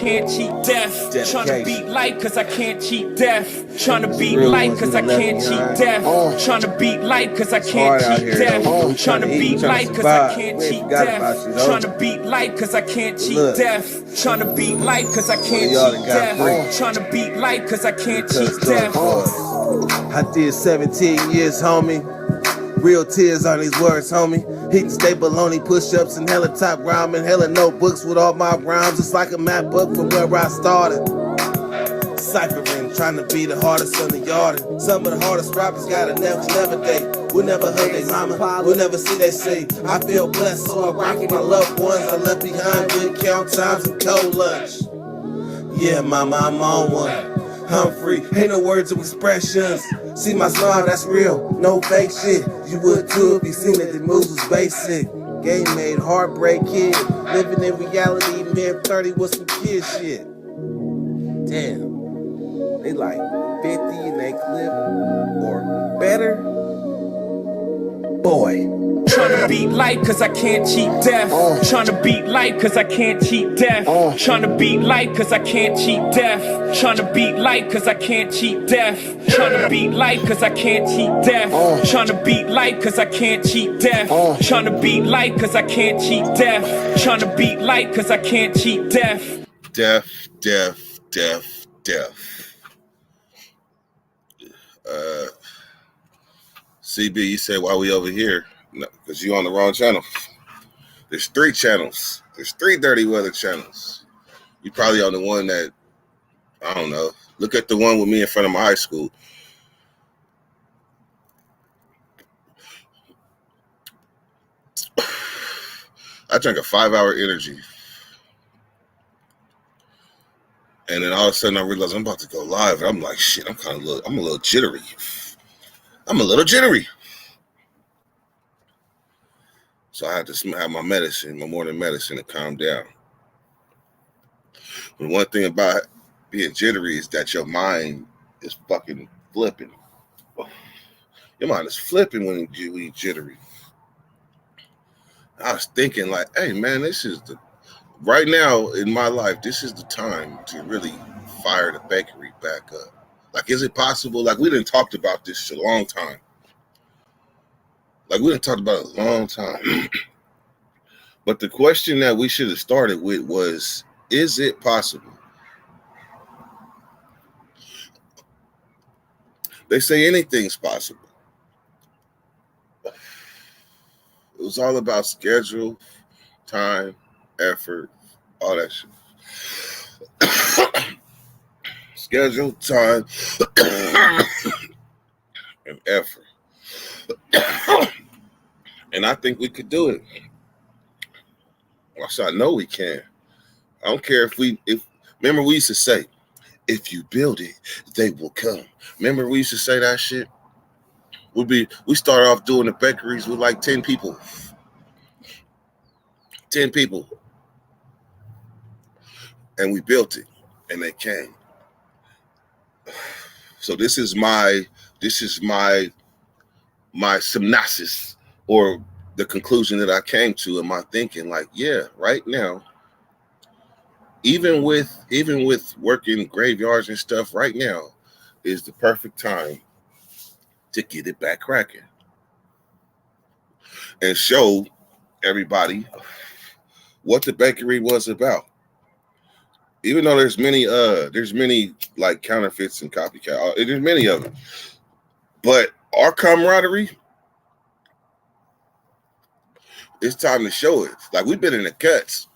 can't cheat death. Tryna beat life cause I can't cheat death. Tryna beat life cause I can't cheat death. Tryna beat life cause I can't cheat death. Tryna beat life cause I can't cheat death. Tryna beat life cause I can't cheat death. Tryna beat life cause I can't cheat death. Tryna beat life cause I can't cheat death. I did 17 years, homie. Real tears on these words, homie. Hitting staple only push-ups and hella top rhyming, hella notebooks with all my rhymes. It's like a map book from where I started. Ciphering, trying to be the hardest on the yard. Some of the hardest rappers gotta never date. We'll never hurt they mama, we'll never see they say. I feel blessed, so I rock with my loved ones. I left behind good count times and cold lunch. Yeah, mama, I'm on one. I'm free, ain't no words of expressions. See my smile, that's real, no fake shit. You would too if you seen that the moves was basic. Game made, heartbreak kid. Living in reality, mid 30 with some kid shit. Damn, they like 50 in they clip or better. Boy. Tryna beat life cause I can't cheat death. Tryna beat life cause I can't cheat death. Tryna beat life cause I can't cheat death. Tryna beat life cause I can't cheat death. Tryna beat life cause I can't cheat death. Tryna beat life cause I can't cheat death. Tryna beat life cause I can't cheat death. Tryna beat life cause I can't cheat death. Death. CB, you say why we over here? No, because you on the wrong channel. There's 3 channels. There's 3 Dirty Weather channels. You probably on the one that, I don't know. Look at the one with me in front of my high school. I drank a 5-hour energy. And then all of a sudden I realized I'm about to go live. And I'm like, shit, I'm a little jittery. So I had to have my medicine, my morning medicine, to calm down. And one thing about being jittery is that your mind is fucking flipping. Your mind is flipping when you jittery. I was thinking like, hey man, right now in my life, this is the time to really fire the bakery back up. Like, is it possible? Like, we done talked about this a long time. But the question that we should have started with was, is it possible? They say anything's possible. It was all about schedule, time, effort, all that shit. Schedule, time, and effort. And I think we could do it. I know we can. I don't care if remember we used to say, if you build it, they will come. Remember we used to say that shit? We started off doing the bakeries with like 10 people. 10 people. And we built it and they came. So this is my synopsis, or the conclusion that I came to in my thinking. Like, yeah, right now, even with working graveyards and stuff, right now is the perfect time to get it back cracking and show everybody what the bakery was about. Even though there's many like counterfeits and copycat, there's many of them, but our camaraderie, it's time to show it. Like, we've been in the cuts.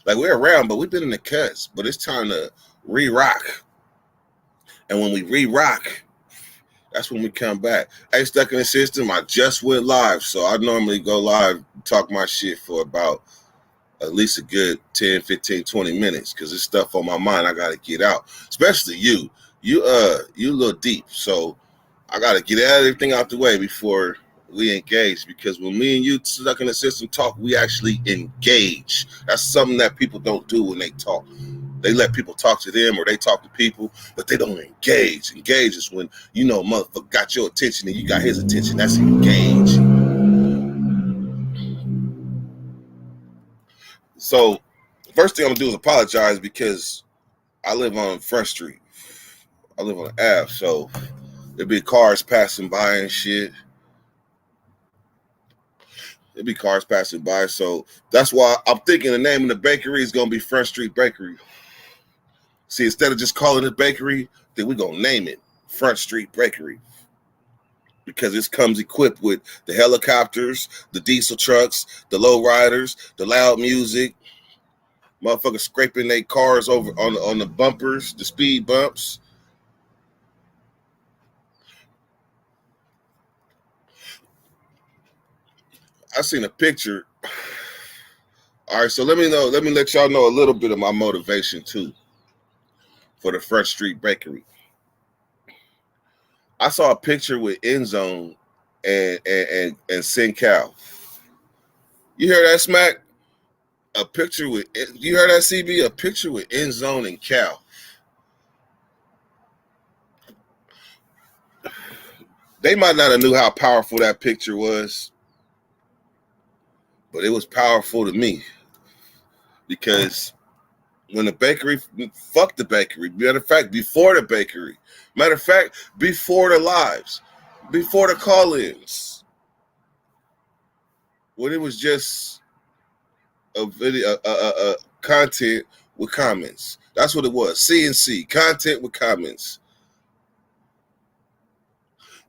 Like, we're around, but we've been in the cuts. But it's time to re-rock. And when we re-rock, that's when we come back. Hey, Stuck in the System, I just went live. So I normally go live, talk my shit for about at least a good 10, 15, 20 minutes. Because there's stuff on my mind I got to get out. Especially you. You a little deep. So I got to get everything out the way before we engage, because when me and you Stuck in the System talk, we actually engage. That's something that people don't do when they talk. They let people talk to them, or they talk to people, but they don't engage. Engage is when, motherfucker got your attention and you got his attention. That's engage. So First thing I'm gonna do is apologize because I live on Front Street. I live on the Ave, so there'd be cars passing by and shit. There'd be cars passing by, so that's why I'm thinking the name of the bakery is gonna be Front Street Bakery. See, instead of just calling it bakery, then we're gonna name it Front Street Bakery. Because this comes equipped with the helicopters, the diesel trucks, the low riders, the loud music, motherfuckers scraping their cars over on the bumpers, the speed bumps. I seen a picture. All right, so let me let y'all know a little bit of my motivation too for the Front Street Bakery. I saw a picture with Endzone and Sin Cal. You hear that, Smack? A picture with, you heard that, CB? A picture with Endzone and Cal. They might not have knew how powerful that picture was, but it was powerful to me because when the bakery, fuck the bakery. Matter of fact, before the bakery. Matter of fact, before the lives, before the call-ins, when it was just a video, content with comments. That's what it was. CNC, content with comments.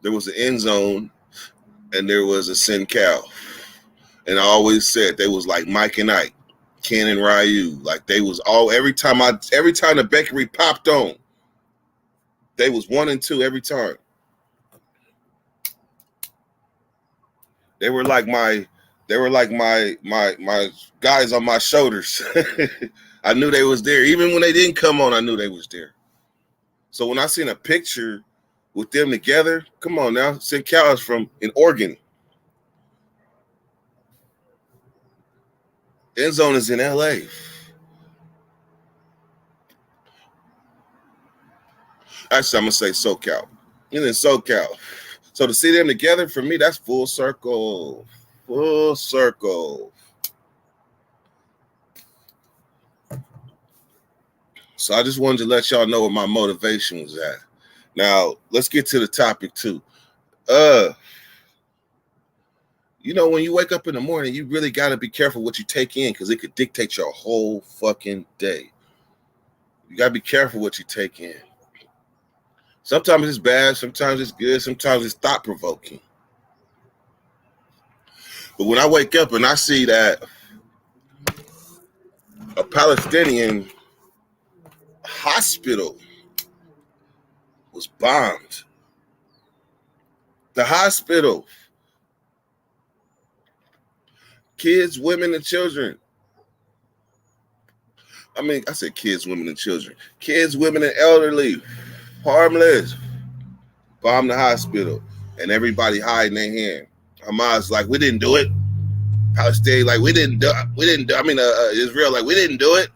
There was an Endzone and there was a Sin Cal. And I always said they was like Mike and Ike, Ken and Ryu. Like they was all every time the bakery popped on, they was 1 and 2 every time. They were like my guys on my shoulders. I knew they was there. Even when they didn't come on, I knew they was there. So when I seen a picture with them together, come on now, Sin Cal is from in Oregon. Endzone is in LA. Actually, I'm gonna say SoCal. In SoCal. So to see them together, for me, that's full circle. Full circle. So I just wanted to let y'all know what my motivation was at. Now, let's get to the topic too. You know, when you wake up in the morning, you really got to be careful what you take in because it could dictate your whole fucking day. You got to be careful what you take in. Sometimes it's bad, sometimes it's good, sometimes it's thought-provoking. But when I wake up and I see that a Palestinian hospital was bombed, the hospital, kids, women, and children. I mean, I said kids, women, and children. Kids, women, and elderly, harmless, bombed the hospital, and everybody hiding their hand. Hamas like, we didn't do it. Palestine like, we didn't do. I mean, Israel like, we didn't do it.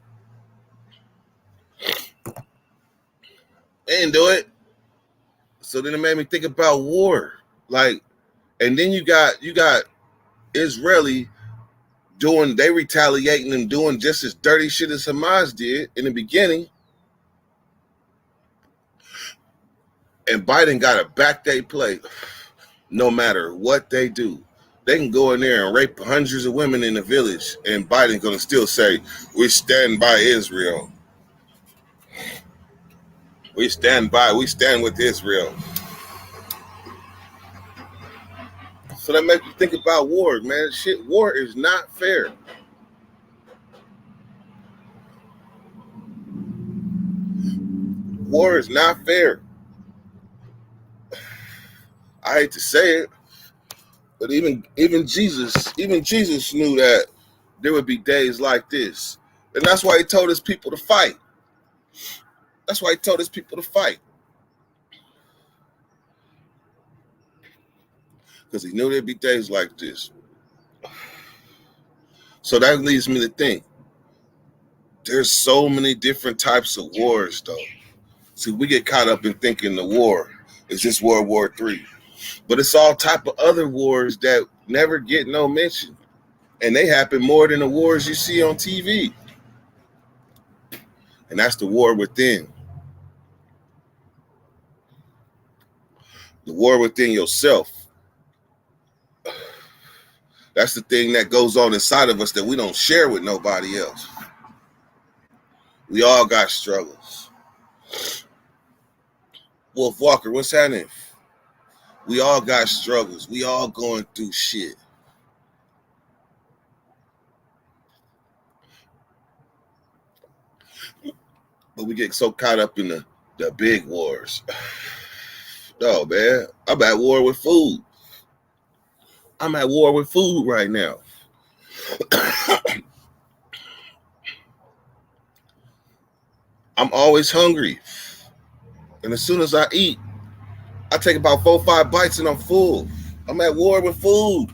They didn't do it. So then it made me think about war. Like, and then you got Israeli doing, they retaliating and doing just as dirty shit as Hamas did in the beginning. And Biden got to back they play no matter what they do. They can go in there and rape hundreds of women in the village, and Biden's going to still say, we stand by Israel. We stand with Israel. So that makes me think about war, man. Shit, war is not fair. War is not fair. I hate to say it, but even Jesus knew that there would be days like this. And that's why he told his people to fight. That's why he told his people to fight. Because he knew there'd be days like this. So that leads me to think, there's so many different types of wars, though. See, we get caught up in thinking the war is just World War III. But it's all type of other wars that never get no mention. And they happen more than the wars you see on TV. And that's the war within. The war within yourself. That's the thing that goes on inside of us that we don't share with nobody else. We all got struggles. Wolf Walker, what's happening? We all got struggles. We all going through shit. But we get so caught up in the big wars. No, man. I'm at war with food. I'm at war with food right now. I'm always hungry. And as soon as I eat, I take about 4 or 5 bites and I'm full. I'm at war with food.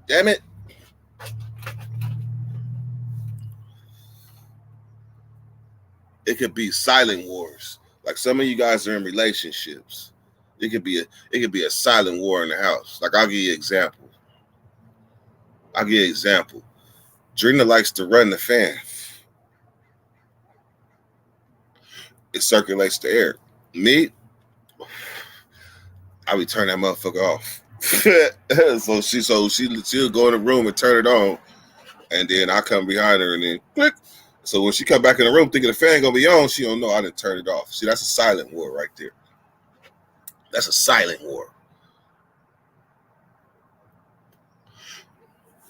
Damn it. It could be silent wars. Like some of you guys are in relationships. It could be a silent war in the house. Like I'll give you an example. Drina likes to run the fan. It circulates the air. Me, I be turning that motherfucker off. She'll go in the room and turn it on, and then I come behind her and then click. So when she come back in the room thinking the fan gonna be on, she don't know I didn't turn it off. See, that's a silent war right there. That's a silent war.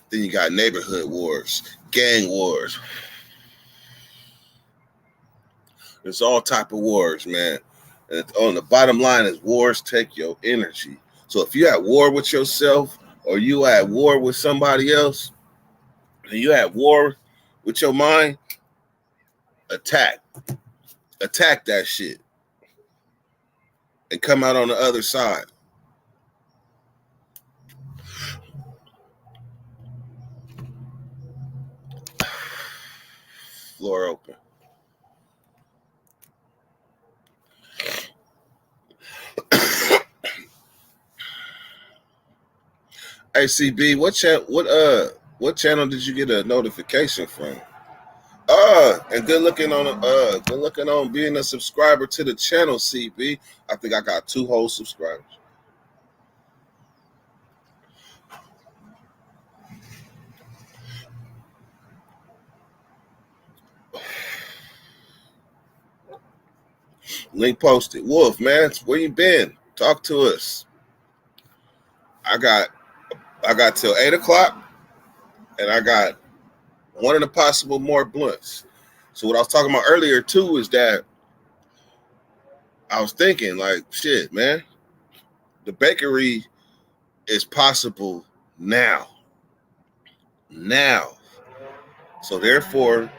Then you got neighborhood wars, gang wars. There's all type of wars, man. And on the bottom line is wars take your energy. So if you're at war with yourself or you at war with somebody else, and you at war with your mind, attack that shit and come out on the other side. Floor open. Hey CB, what channel did you get a notification from? And good looking on being a subscriber to the channel, CB. I think I got 2 whole subscribers. Link posted. Wolf, man, where you been? Talk to us. I got till 8 o'clock, and I got 1 of the possible more blunts. So what I was talking about earlier too is that I was thinking like, shit, man, the bakery is possible now. So therefore,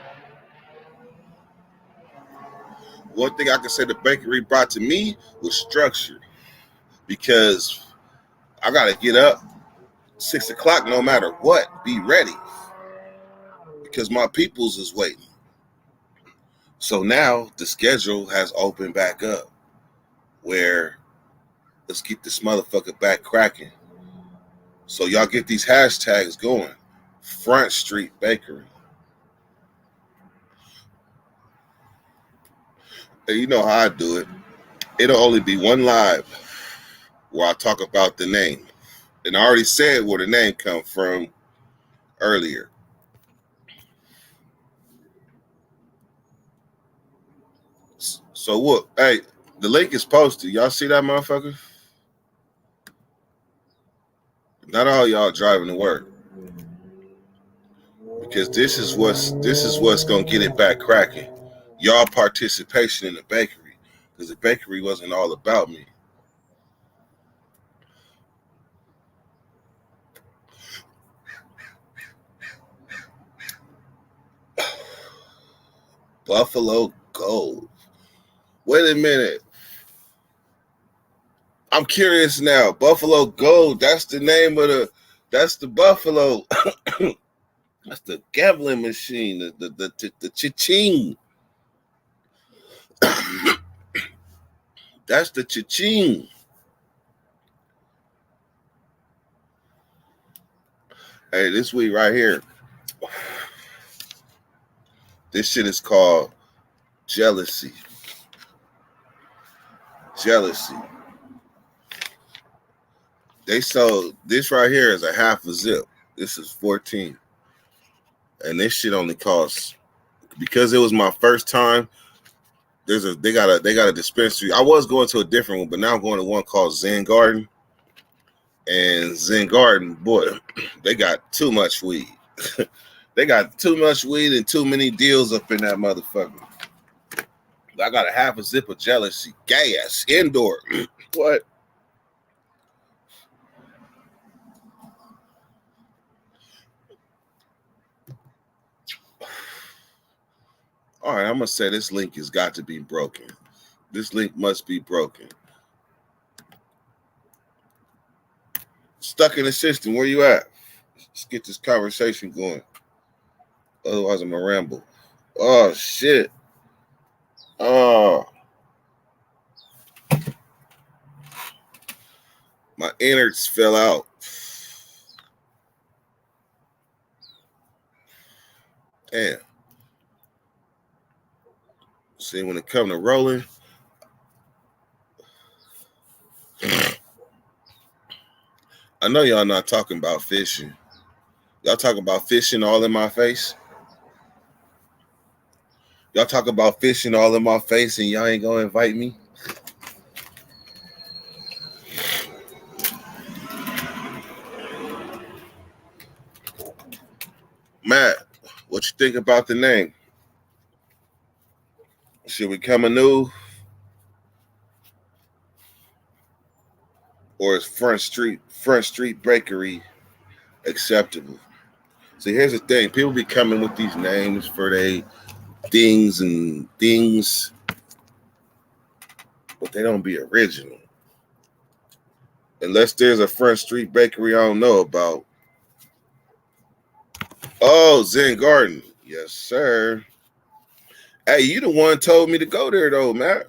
one thing I can say the bakery brought to me was structure, because I got to get up 6 o'clock no matter what, be ready, because my peoples is waiting. So now the schedule has opened back up where let's keep this motherfucker back cracking. So y'all get these hashtags going. Front Street Bakery. And you know how I do it. It'll only be 1 live where I talk about the name. And I already said where the name come from earlier. So what? Hey, the link is posted. Y'all see that motherfucker? Not all y'all driving to work, because this is what's gonna get it back cracking. Y'all participation in the bakery, because the bakery wasn't all about me. Buffalo Gold. Wait a minute. I'm curious now. Buffalo Gold, that's the name of that's the Buffalo. That's the gambling machine, the cha-ching. That's the cha-ching. Hey, this week right here. This shit is called Jealousy. Jealousy. They sold this right here is a half a zip. This is 14. And this shit only costs, because it was my first time. They got a dispensary. I was going to a different one, but now I'm going to one called Zen Garden. And Zen Garden, boy, they got too much weed. They got too much weed and too many deals up in that motherfucker. I got a half a zip of Jealousy. Gas, indoor. What? All right, I'm going to say this link has got to be broken. This link must be broken. Stuck in the system. Where you at? Let's get this conversation going. Otherwise, I'm going to ramble. Oh, shit. Oh. My innards fell out. Damn. See, when it comes to rolling, I know y'all not talking about fishing. Y'all talking about fishing all in my face? Y'all talk about fishing all in my face and y'all ain't gonna invite me? Matt, what you think about the name? Should we come anew? Or is Front Street Bakery acceptable? See, here's the thing. People be coming with these names for they things and things, but they don't be original. Unless there's a Front Street Bakery I don't know about. Oh, Zen Garden. Yes, sir. Hey, you the one told me to go there, though, Matt.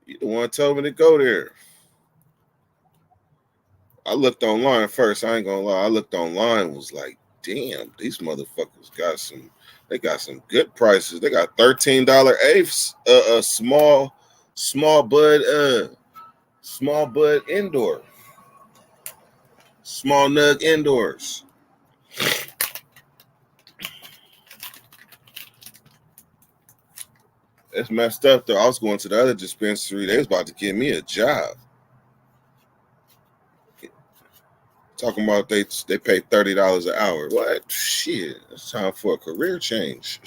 You the one told me to go there. I looked online first. I ain't gonna lie. I looked online, was like, damn, these motherfuckers got some good prices. They got $13 eighths, small bud indoor. Small nug indoors. It's messed up though. I was going to the other dispensary. They was about to give me a job. Talking about they pay $30 an hour. What? Shit. It's time for a career change.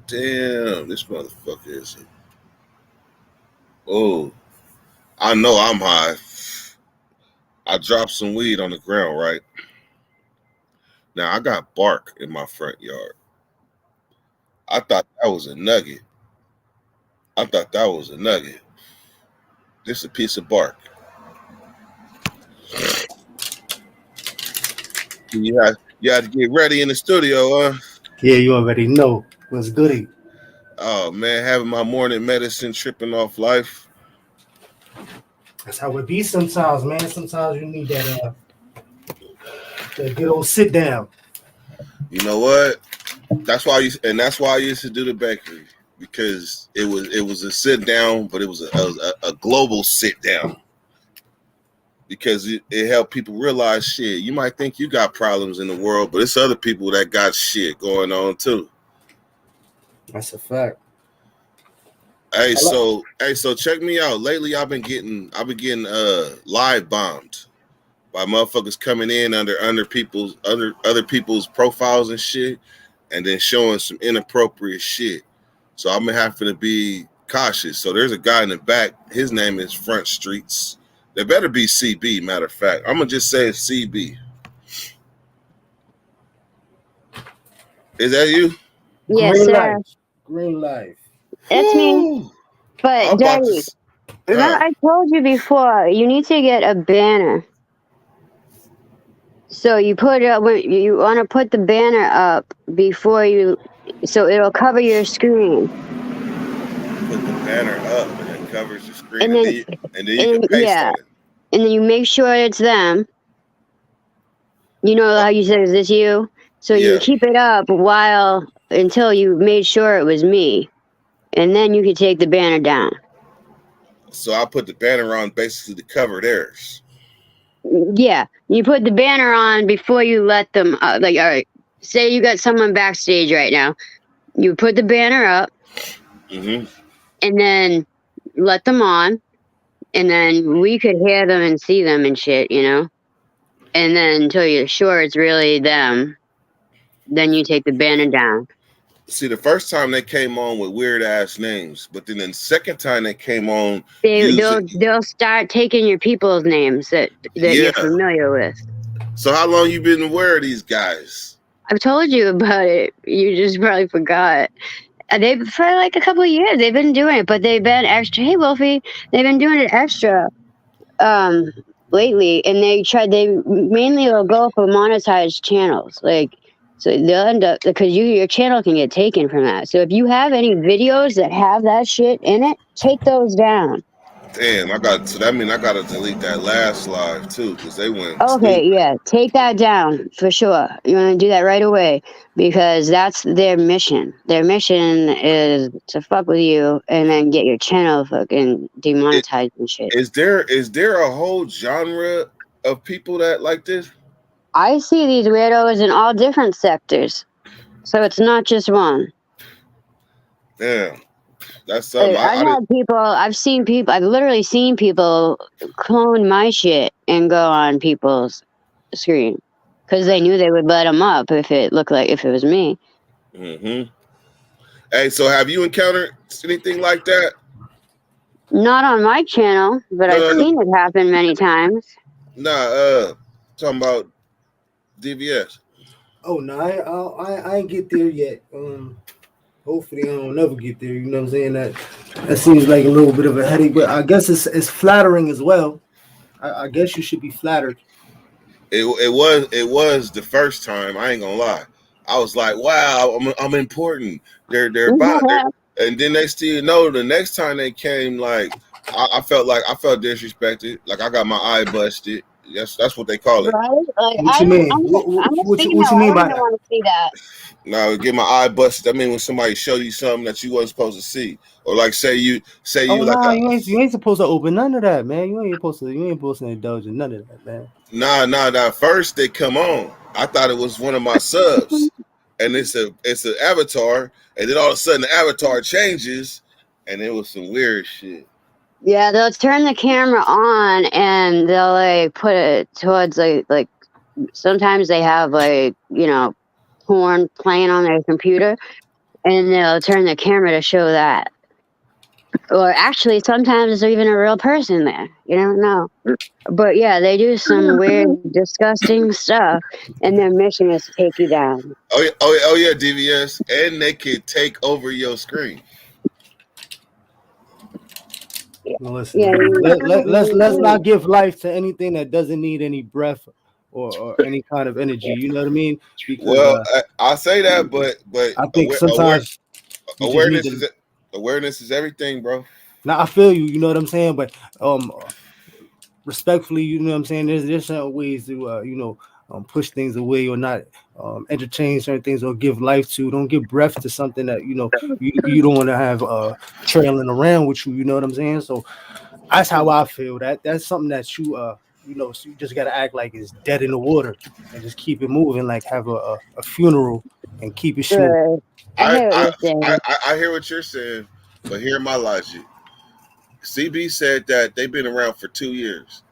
Damn, this motherfucker is. Oh, I know I'm high. I dropped some weed on the ground, right? Now, I got bark in my front yard. I thought that was a nugget. Just a piece of bark. You had to get ready in the studio, huh? Yeah, you already know. What's goody? Oh, man, having my morning medicine, tripping off life. That's how it be sometimes, man. Sometimes you need that good old sit down. You know what? That's why I used to do the bakery, because it was a sit down, but it was a global sit down, because it helped people realize shit. You might think you got problems in the world, but it's other people that got shit going on too. That's a fact. Hey, so check me out. Lately, I've been getting live bombed by motherfuckers coming in under other people's profiles and shit, and then showing some inappropriate shit. So I'm having to be cautious. So there's a guy in the back. His name is Front Streets. There better be CB. Matter of fact, I'm gonna just say it's CB. Is that you? Yes, Green sir. life. Green life. That's me. Ooh, But I'm about Daddy, to. remember I told you before, you need to get a banner. So you put it up when you want to put the banner up before you, so it'll cover your screen. put the banner up and it covers the screen, And then, and then you can paste yeah, on it. and then you make sure it's them. You know how you said, "Is this you?" So you Yeah. keep it up until you made sure it was me, and then you could take the banner down. So I put the banner on basically to cover theirs. Yeah, you put the banner on before you let them. Like, all right, say you got someone backstage right now. You put the banner up, Mm-hmm. and then let them on, and then we could hear them and see them and shit, you know. And then until you're sure it's really them, then you take the banner down. See, the first time they came on with weird ass names, but then the second time they came on, They'll start taking your people's names that yeah. you're familiar with. So how long you been aware of these guys? I've told you about it. You just probably forgot. They've for like a couple of years they've been doing it, but they've been extra. Hey, Wolfie, they've been doing it extra lately, and they mainly will go for monetized channels, like. So they'll end up because your channel can get taken from that. So if you have any videos that have that shit in it, take those down. Damn, so that means I gotta delete that last live too, because they went Okay, stupid. yeah, take that down for sure. You want to do that right away because that's their mission. Their mission is to fuck with you and then get your channel fucking demonetized and shit. Is there a whole genre of people that like this? I see these weirdos in all different sectors, so it's not just one. Damn, that's something. I've literally seen people clone my shit and go on people's screen because they knew they would let them up if it was me. Mm-hmm. Hey, so have you encountered anything like that? Not on my channel, but I've seen it happen many times. Nah, talking about DVS. Oh no, I ain't get there yet. Hopefully I don't never get there. You know what I'm saying? That seems like a little bit of a headache, but I guess it's flattering as well. I guess you should be flattered. It was the first time. I ain't gonna lie. I was like, wow, I'm important. They're about it. And then they still know the next time they came, like I felt disrespected. Like I got my eye busted. That's what they call it. Right? Like, What you mean? I'm What you mean by that? I want to see that. Now get my eye busted. I mean when somebody showed you something that you wasn't supposed to see, or like say you you ain't supposed to open none of that, man. You ain't supposed to indulge in none of that, man. Nah. First they come on. I thought it was one of my subs, and it's an avatar, and then all of a sudden the avatar changes, and it was some weird shit. Yeah, they'll turn the camera on and they'll like put it towards like sometimes they have like, you know, porn playing on their computer and they'll turn the camera to show that. Or actually sometimes there's even a real person there. You don't know. But yeah, they do some weird, disgusting stuff and their mission is to take you down. Oh yeah, DVS. And they can take over your screen. Well, listen, let's not give life to anything that doesn't need any breath or any kind of energy. You know what I mean? Because, I say that, but I think sometimes awareness is everything, bro. Now I feel you. You know what I'm saying? But respectfully, you know what I'm saying. There's certain ways to push things away or not entertain certain things or give life to. Don't give breath to something that you don't want to have trailing around with you. You know what I'm saying? So that's how I feel. That's something that you just gotta act like it's dead in the water and just keep it moving, like have a funeral and keep it shooting. I hear what you're saying, but hear my logic. CB said that they've been around for 2 years.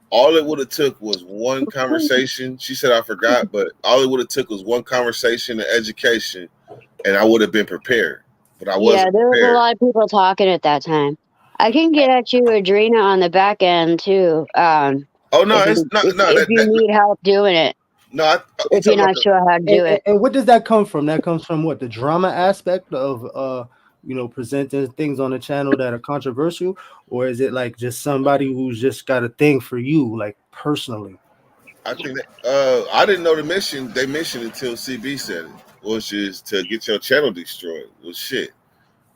All it would have took was one conversation. She said I forgot, but all it would have took was one conversation and education, and I would have been prepared. But I wasn't. Yeah, there was a lot of people talking at that time. I can get at you, Adrena, on the back end too. If you need help doing it. No, if you're not sure how to do it. And what does that come from? That comes from what? The drama aspect of presenting things on the channel that are controversial, or is it like just somebody who's just got a thing for you, like personally? I think that, I didn't know the mission. They mentioned until CB said it, which is to get your channel destroyed. Well, shit.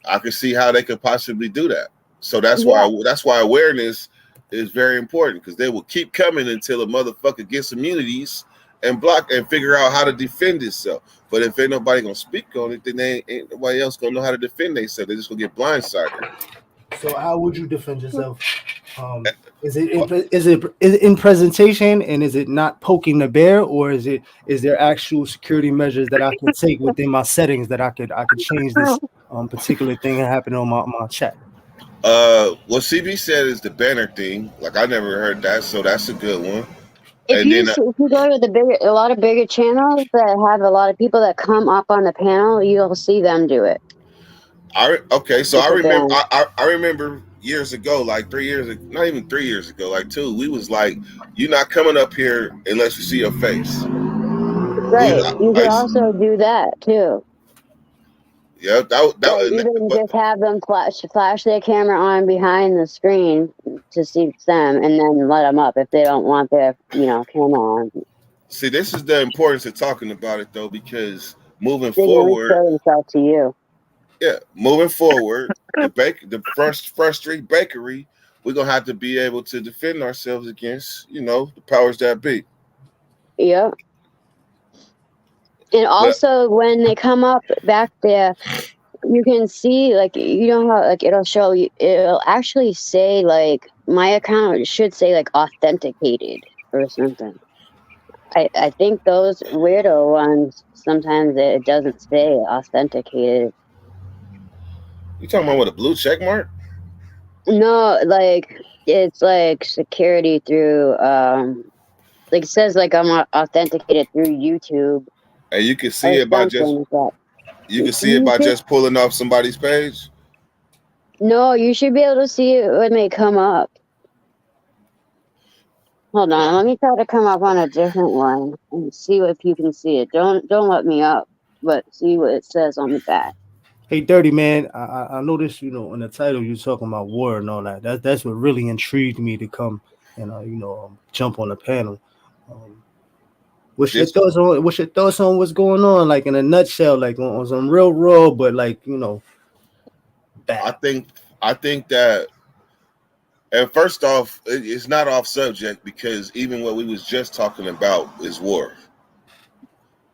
I can see how they could possibly do that. So that's Yeah. why awareness is very important, because they will keep coming until a motherfucker gets immunities and block and figure out how to defend itself. But if ain't nobody gonna speak on it, then ain't nobody else gonna know how to defend themselves. They just gonna get blindsided. So how would you defend yourself? Is it in presentation, and is it not poking the bear, or is there actual security measures that I can take within my settings that I could change this particular thing that happened on my chat? What CB said is the banner thing. Like, I never heard that, so that's a good one. If you go to a lot of bigger channels that have a lot of people that come up on the panel, you'll see them do it. I It's remember. I remember years ago, like 3 years ago, not even 3 years ago, like 2. We was like, "You're not coming up here unless you see your face." Right. You could also do that too. Yeah, Even just have them flash their camera on behind the screen to see them, and then let them up if they don't want their camera on. See, this is the importance of talking about it, though, because moving They forward, show themselves to you. Yeah, moving forward, the Front Street Bakery, we're gonna have to be able to defend ourselves against, the powers that be. Yep. And also, when they come up back there, you can see, like, how, like, it'll show you, it'll actually say, like, my account should say, like, authenticated or something. I think those weirdo ones, sometimes it doesn't say authenticated. You talking about with a blue check mark? No, like, it's like security through, like, it says, like, I'm authenticated through YouTube. And you can see it by just pulling off somebody's page? No, you should be able to see it when they come up. Hold on, let me try to come up on a different one and see if you can see it. Don't let me up, but see what it says on the back. Hey, Dirty Man, I noticed, in the title you're talking about war and all that. That's what really intrigued me to come and jump on the panel. What's your thoughts on what's going on? Like, in a nutshell, like on some real raw, but like bad. I think that, and first off, it's not off subject, because even what we was just talking about is war.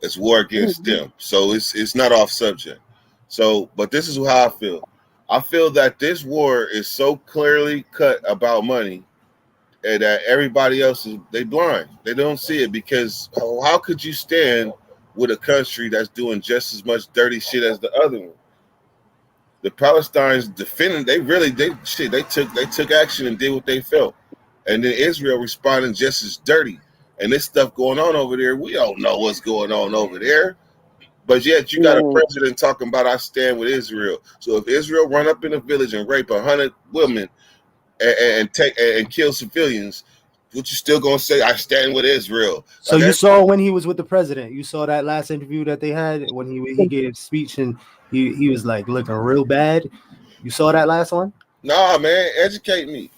It's war against them, so it's not off subject. So, but this is how I feel. I feel that this war is so clearly cut about money, and that everybody else they blind. They don't see it, because how could you stand with a country that's doing just as much dirty shit as the other one? The Palestinians defending, they took action and did what they felt, and then Israel responding just as dirty. And this stuff going on over there, we don't know what's going on over there. But yet you got a president talking about, I stand with Israel. So if Israel run up in a village and rape 100 women and kill civilians, what you still gonna say? I stand with Israel. So you saw when he was with the president. You saw that last interview that they had when he gave a speech and he was like looking real bad. You saw that last one? Nah, man, educate me.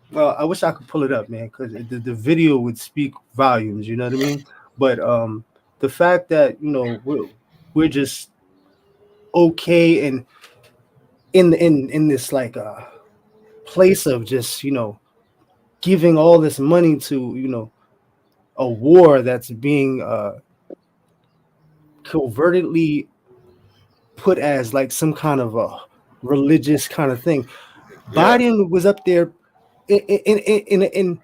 Well, I wish I could pull it up, man, because the video would speak volumes. You know what I mean? But the fact that we're just okay and in this like place of just giving all this money to a war that's being covertly put as like some kind of a religious kind of thing. Yeah. Biden was up there in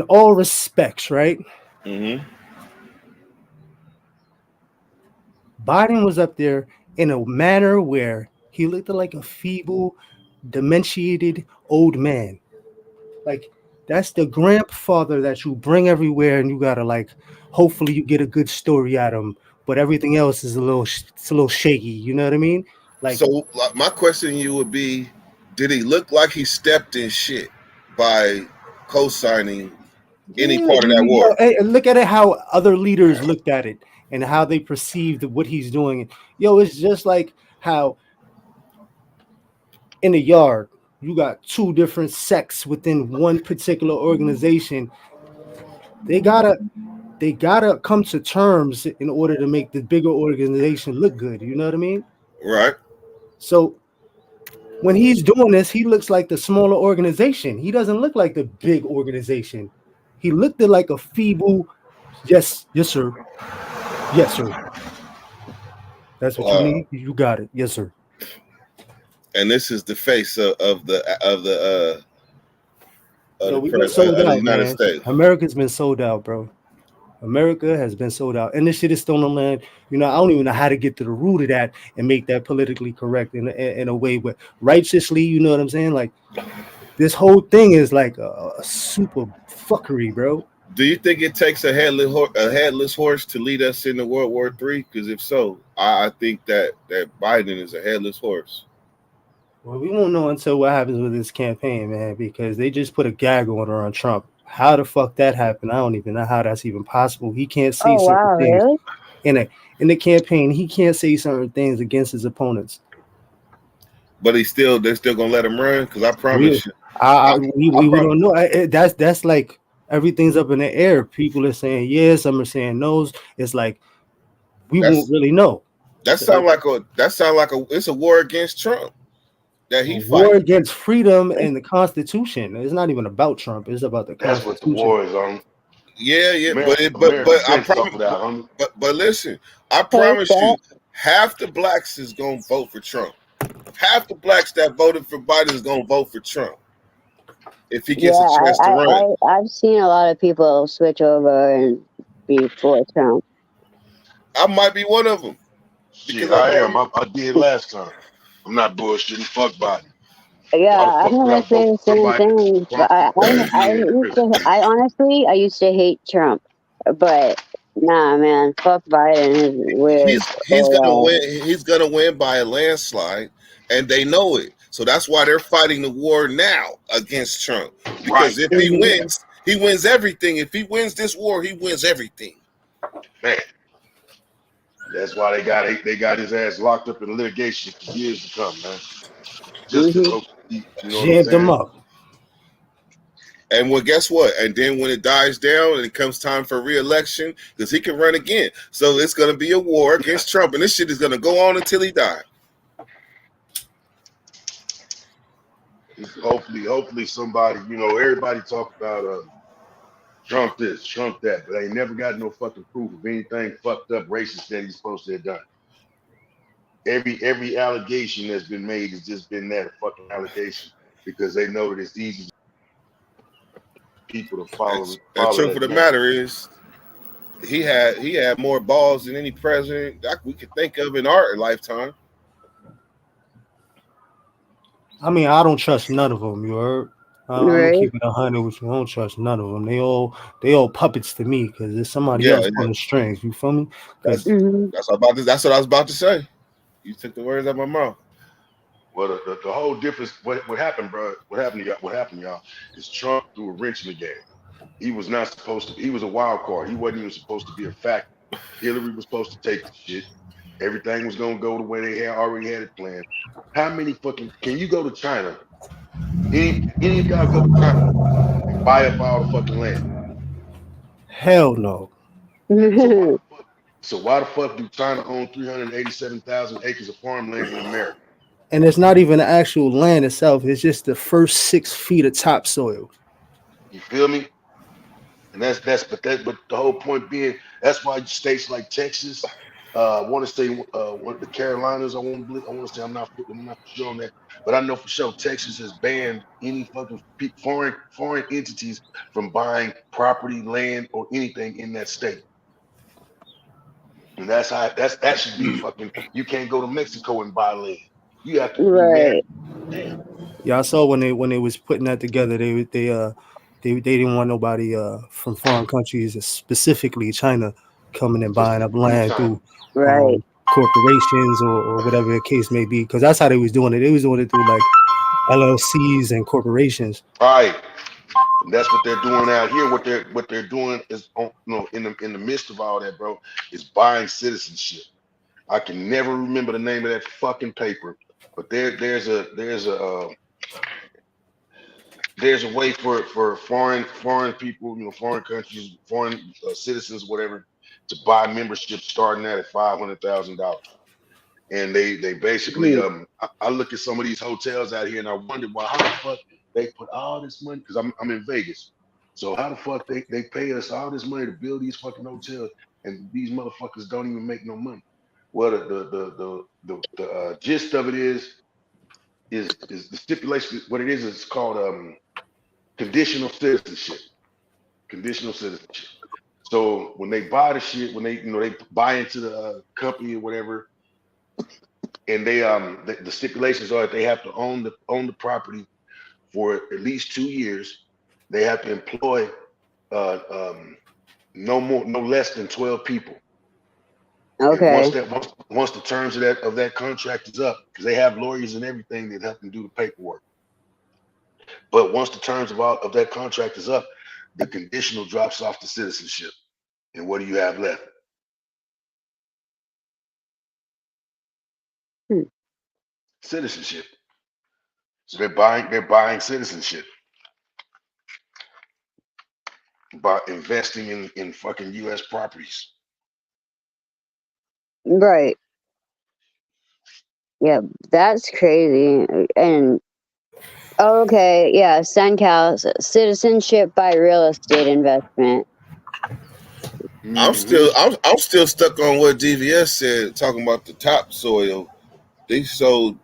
all respects, right? Mm-hmm. Biden was up there in a manner where he looked like a feeble, dementiated old man. Like, that's the grandfather that you bring everywhere, and you gotta like, hopefully you get a good story out of him, but everything else is a little shaky. You know what I mean? Like, so my question to you would be, did he look like he stepped in shit by co-signing any part of that war? And look at it how other leaders looked at it and how they perceived what he's doing. It's just like how in the yard you got two different sects within one particular organization. They gotta come to terms in order to make the bigger organization look good. You know what I mean? Right. So when he's doing this, he looks like the smaller organization. He doesn't look like the big organization. He looked at like a feeble, yes, sir. Yes, sir. That's what you need. You got it. Yes, sir. And this is the face of the We've been sold out, United man. States. America's been sold out, bro. America has been sold out, and this shit is still on land. You know, I don't even know how to get to the root of that and make that politically correct in a way where righteously, you know what I'm saying? Like this whole thing is like a super fuckery, bro. Do you think it takes a headless horse to lead us into World War III? Because if so, I think that Biden is a headless horse. Well, we won't know until what happens with this campaign, man, because they just put a gag order on Trump. How the fuck that happened? I don't even know how that's even possible. He can't say certain things really? in the campaign. He can't say certain things against his opponents. But they're still gonna let him run. Because I promise you, we don't know. That's like everything's up in the air. People are saying yes, some are saying no. It's like we won't really know. That sound like it's a war against Trump. That he war against freedom and the Constitution. It's not even about Trump. It's about the That's Constitution. what the war is on. Yeah, but listen, I promise you, half the blacks is gonna vote for Trump. Half the blacks that voted for Biden is gonna vote for Trump if he gets a chance to run. I've seen a lot of people switch over and be for Trump. I might be one of them. Shit, I am. I did last time. I'm not bullshitting. Fuck Biden. Yeah, I'm gonna say the same thing. But I used to hate Trump, but nah, man, fuck Biden is weird. He's gonna win by a landslide, and they know it. So that's why they're fighting the war now against Trump. Because if he wins everything. If he wins this war, he wins everything. Man. That's why they got his ass locked up in litigation for years to come, man. Just to jammed them up. And well, guess what? And then when it dies down and it comes time for re-election, because he can run again. So it's going to be a war against Trump, and this shit is going to go on until he dies. Hopefully somebody, everybody talk about Trump this, Trump that, but they never got no fucking proof of anything fucked up racist that he's supposed to have done. Every allegation that's been made has just been that fucking allegation because they know that it's easy for people to follow. The truth of the matter is, he had more balls than any president that we could think of in our lifetime. I mean, I don't trust none of them. You heard? I'm gonna keep it 100 with you. I don't trust none of them. They all puppets to me because there's somebody else on the strings. You feel me? That's what I was about to say. You took the words out of my mouth. Well, the whole difference. What happened, bro? What happened to y'all? Is Trump threw a wrench in the game. He was not supposed to. He was a wild card. He wasn't even supposed to be a factor. Hillary was supposed to take the shit. Everything was gonna go the way they already had it planned. How many fucking? Can you go to China? Any of y'all go to China and buy up all the fucking land? Hell no. So why the fuck do China own 387,000 acres of farmland in America? And it's not even the actual land itself. It's just the first 6 feet of topsoil. You feel me? And but the whole point being, that's why states like Texas, want to say the Carolinas. I want to say I'm not sure on that, but I know for sure Texas has banned any fucking foreign entities from buying property, land, or anything in that state. And that should be fucking. You can't go to Mexico and buy land. You have to. Damn. Yeah, I saw when they was putting that together, they didn't want nobody from foreign countries, specifically China, coming and buying up land through corporations or whatever the case may be, because that's how they was doing it. They was doing it through like LLCs and corporations. Right. And that's what they're doing out here. What they're doing is, in the midst of all that, bro, is buying citizenship. I can never remember the name of that fucking paper, but there's a way for foreign people, foreign countries, foreign citizens, whatever, to buy membership starting at $500,000. and they basically I look at some of these hotels out here and I wonder why how the fuck they put all this money because I'm in Vegas. So how the fuck they pay us all this money to build these fucking hotels and these motherfuckers don't even make no money. Well, the gist of it is the stipulation. What it is it's called conditional citizenship. Conditional citizenship. So when they buy the shit, when they they buy into the company or whatever, and they the stipulations are that they have to own the property for at least 2 years. They have to employ no less than 12 people. Okay. And once the terms of that contract is up, because they have lawyers and everything that help them do the paperwork. But once the terms of that contract is up, the conditional drops off to citizenship. And what do you have left? Citizenship. So they're buying citizenship by investing in fucking US properties. Right. Yeah, that's crazy. And okay, yeah, SunCal citizenship by real estate investment. I'm still stuck on what DVS said, talking about the topsoil. They sold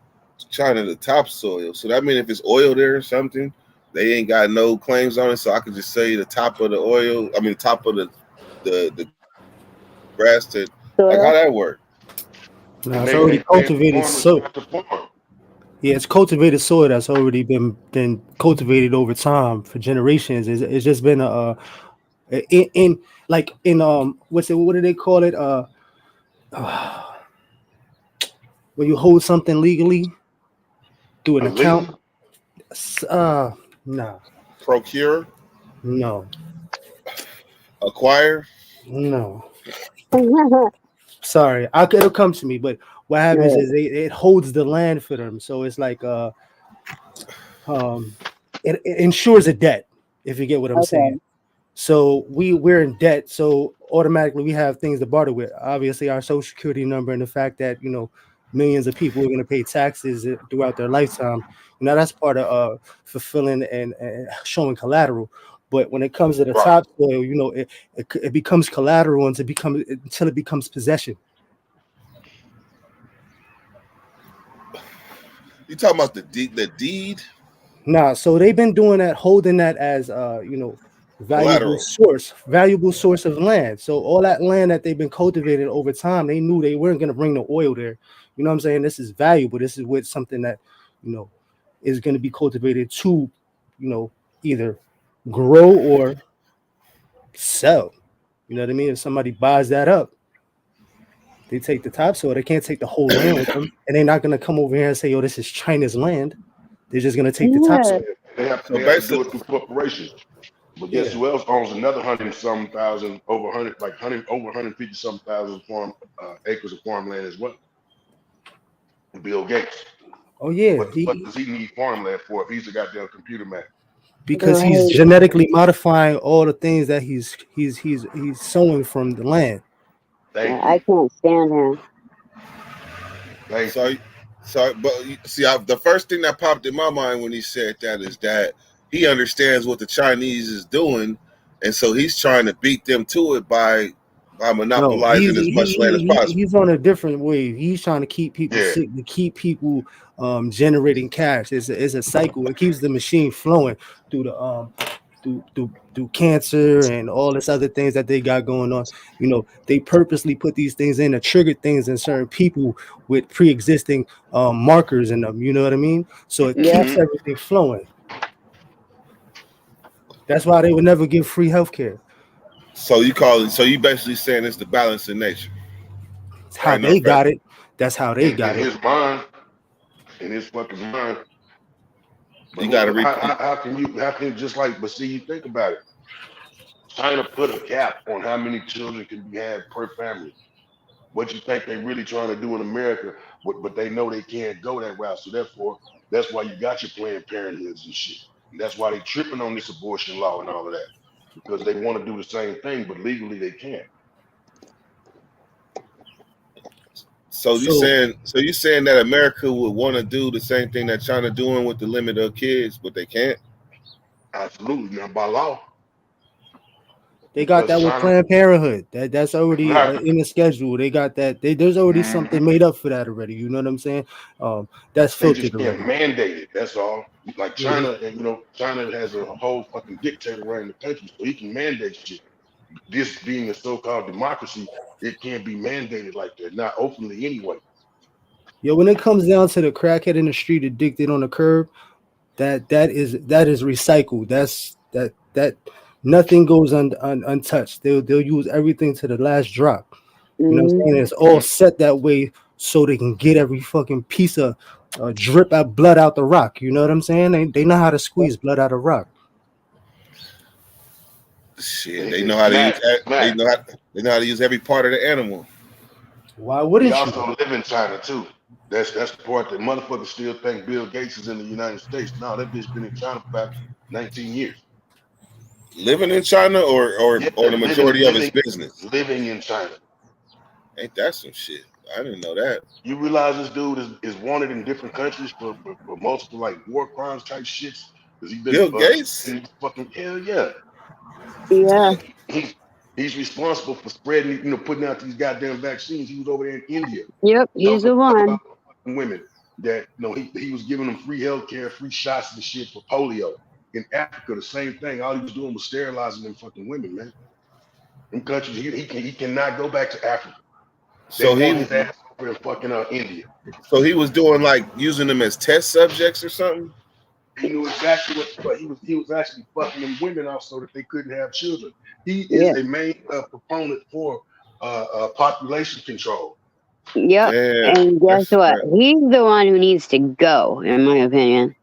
China the topsoil, so that means if it's oil there or something, they ain't got no claims on it. So I could just say the top of the oil. I mean, the top of the grass. That like how that work? No, it's already cultivated soil. Yeah, it's cultivated soil that's already been cultivated over time for generations. It's just been in what do they call it? When you hold something legally through an account. No. Procure? No. Acquire? No. Sorry, it'll come to me. But what happens is it holds the land for them, so it's like it ensures a debt. If you get what I'm saying. So we're in debt, so automatically we have things to barter with. Obviously, our social security number and the fact that millions of people are going to pay taxes throughout their lifetime. That's part of fulfilling and showing collateral. But when it comes to the topsoil, it becomes collateral until it becomes possession. You talking about the deed? Nah, so they've been doing that, holding that as valuable source of land. So all that land that they've been cultivating over time, they knew they weren't going to bring the oil there. You know what I'm saying? This is valuable. This is with something that is going to be cultivated to either grow or sell. You know what I mean? If somebody buys that up, they take the topsoil. They can't take the whole land with them, and they're not going to come over here and say, "Yo, this is China's land." They're just going to take the topsoil. They have to do it through corporations. But guess who else owns another 100-some thousand, over 150-some thousand acres of farmland as well? Bill Gates. Oh yeah. What does he need farmland for if he's a goddamn computer man? Because he's genetically modifying all the things that he's sowing from the land. I can't stand him. Sorry, but see, the first thing that popped in my mind when he said that is that he understands what the Chinese is doing, and so he's trying to beat them to it by monopolizing as much land as possible. He's on a different wave. He's trying to keep people sick, to keep people generating cash. It's a cycle. It keeps the machine flowing through the through cancer and all this other things that they got going on. They purposely put these things in to trigger things in certain people with pre-existing markers in them. You know what I mean? So it keeps everything flowing. That's why they would never give free healthcare. So you basically saying it's the balance in nature. It's how they got it. That's how they got it. In his mind. In his fucking mind. You gotta how can you just like, but see, you think about it. China put a cap on how many children can be had per family. What you think they really trying to do in America, but they know they can't go that route. So therefore, that's why you got your Planned Parenthoods and shit. And that's why they tripping on this abortion law and all of that. Because they want to do the same thing, but legally they can't. So you saying that America would want to do the same thing that China doing with the limit of kids, but they can't? Absolutely, not by law. They got that Because with China- Planned Parenthood. That's already Exactly. in the schedule. They got that. There's already something made up for that already. You know what I'm saying? That's They filtered just can't already. mandate it. That's all. Like China, and China has a whole fucking dictator running the country, so he can mandate shit. This being a so-called democracy, it can't be mandated like that, not openly anyway. Yo, when it comes down to the crackhead in the street addicted on the curb, that is recycled. That nothing goes untouched. They'll use everything to the last drop. You know what I'm saying? It's all set that way so they can get every fucking piece of drip out blood out the rock. You know what I'm saying? They know how to squeeze blood out of rock. Shit, they know how to use. They know how to use every part of the animal. Why wouldn't We you? also live in China too. That's the part that motherfuckers still think Bill Gates is in the United States. No, that bitch been in China for about 19 years. Living in China or the majority of his business? Living in China. Ain't that some shit? I didn't know that. You realize this dude is wanted in different countries for multiple like war crimes type shits? Because he been Bill Gates? Fucking hell yeah. Yeah. He's responsible for spreading, putting out these goddamn vaccines. He was over there in India. Yep, he's the one. Women that he was giving them free health care, free shots and shit for polio. In Africa, the same thing. All he was doing was sterilizing them fucking women, man. In countries, he cannot go back to Africa. So he was over in fucking India. So he was doing like using them as test subjects or something. He knew exactly what he was actually fucking them women off so that they couldn't have children. He is a main proponent for population control. Yep. Damn, And guess what? right. He's the one who needs to go, in my opinion.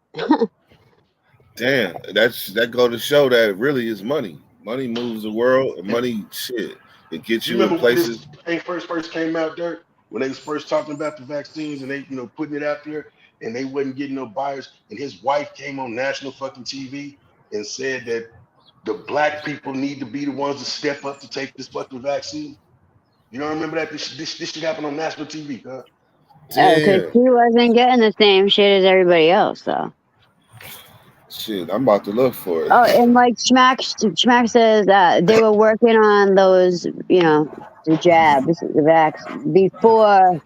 Damn, that go to show that it really is money. Money moves the world, and money, shit, it gets you in places. When this thing first came out, Dirk, when they was first talking about the vaccines and they, putting it out there, and they wasn't getting no buyers, and his wife came on national fucking TV and said that the black people need to be the ones to step up to take this fucking vaccine. You don't remember that? This shit happened on national TV, huh? Because he wasn't getting the same shit as everybody else, though. Shit, I'm about to look for it. Oh, and like Schmack says that they were working on those, the jabs, the vax, before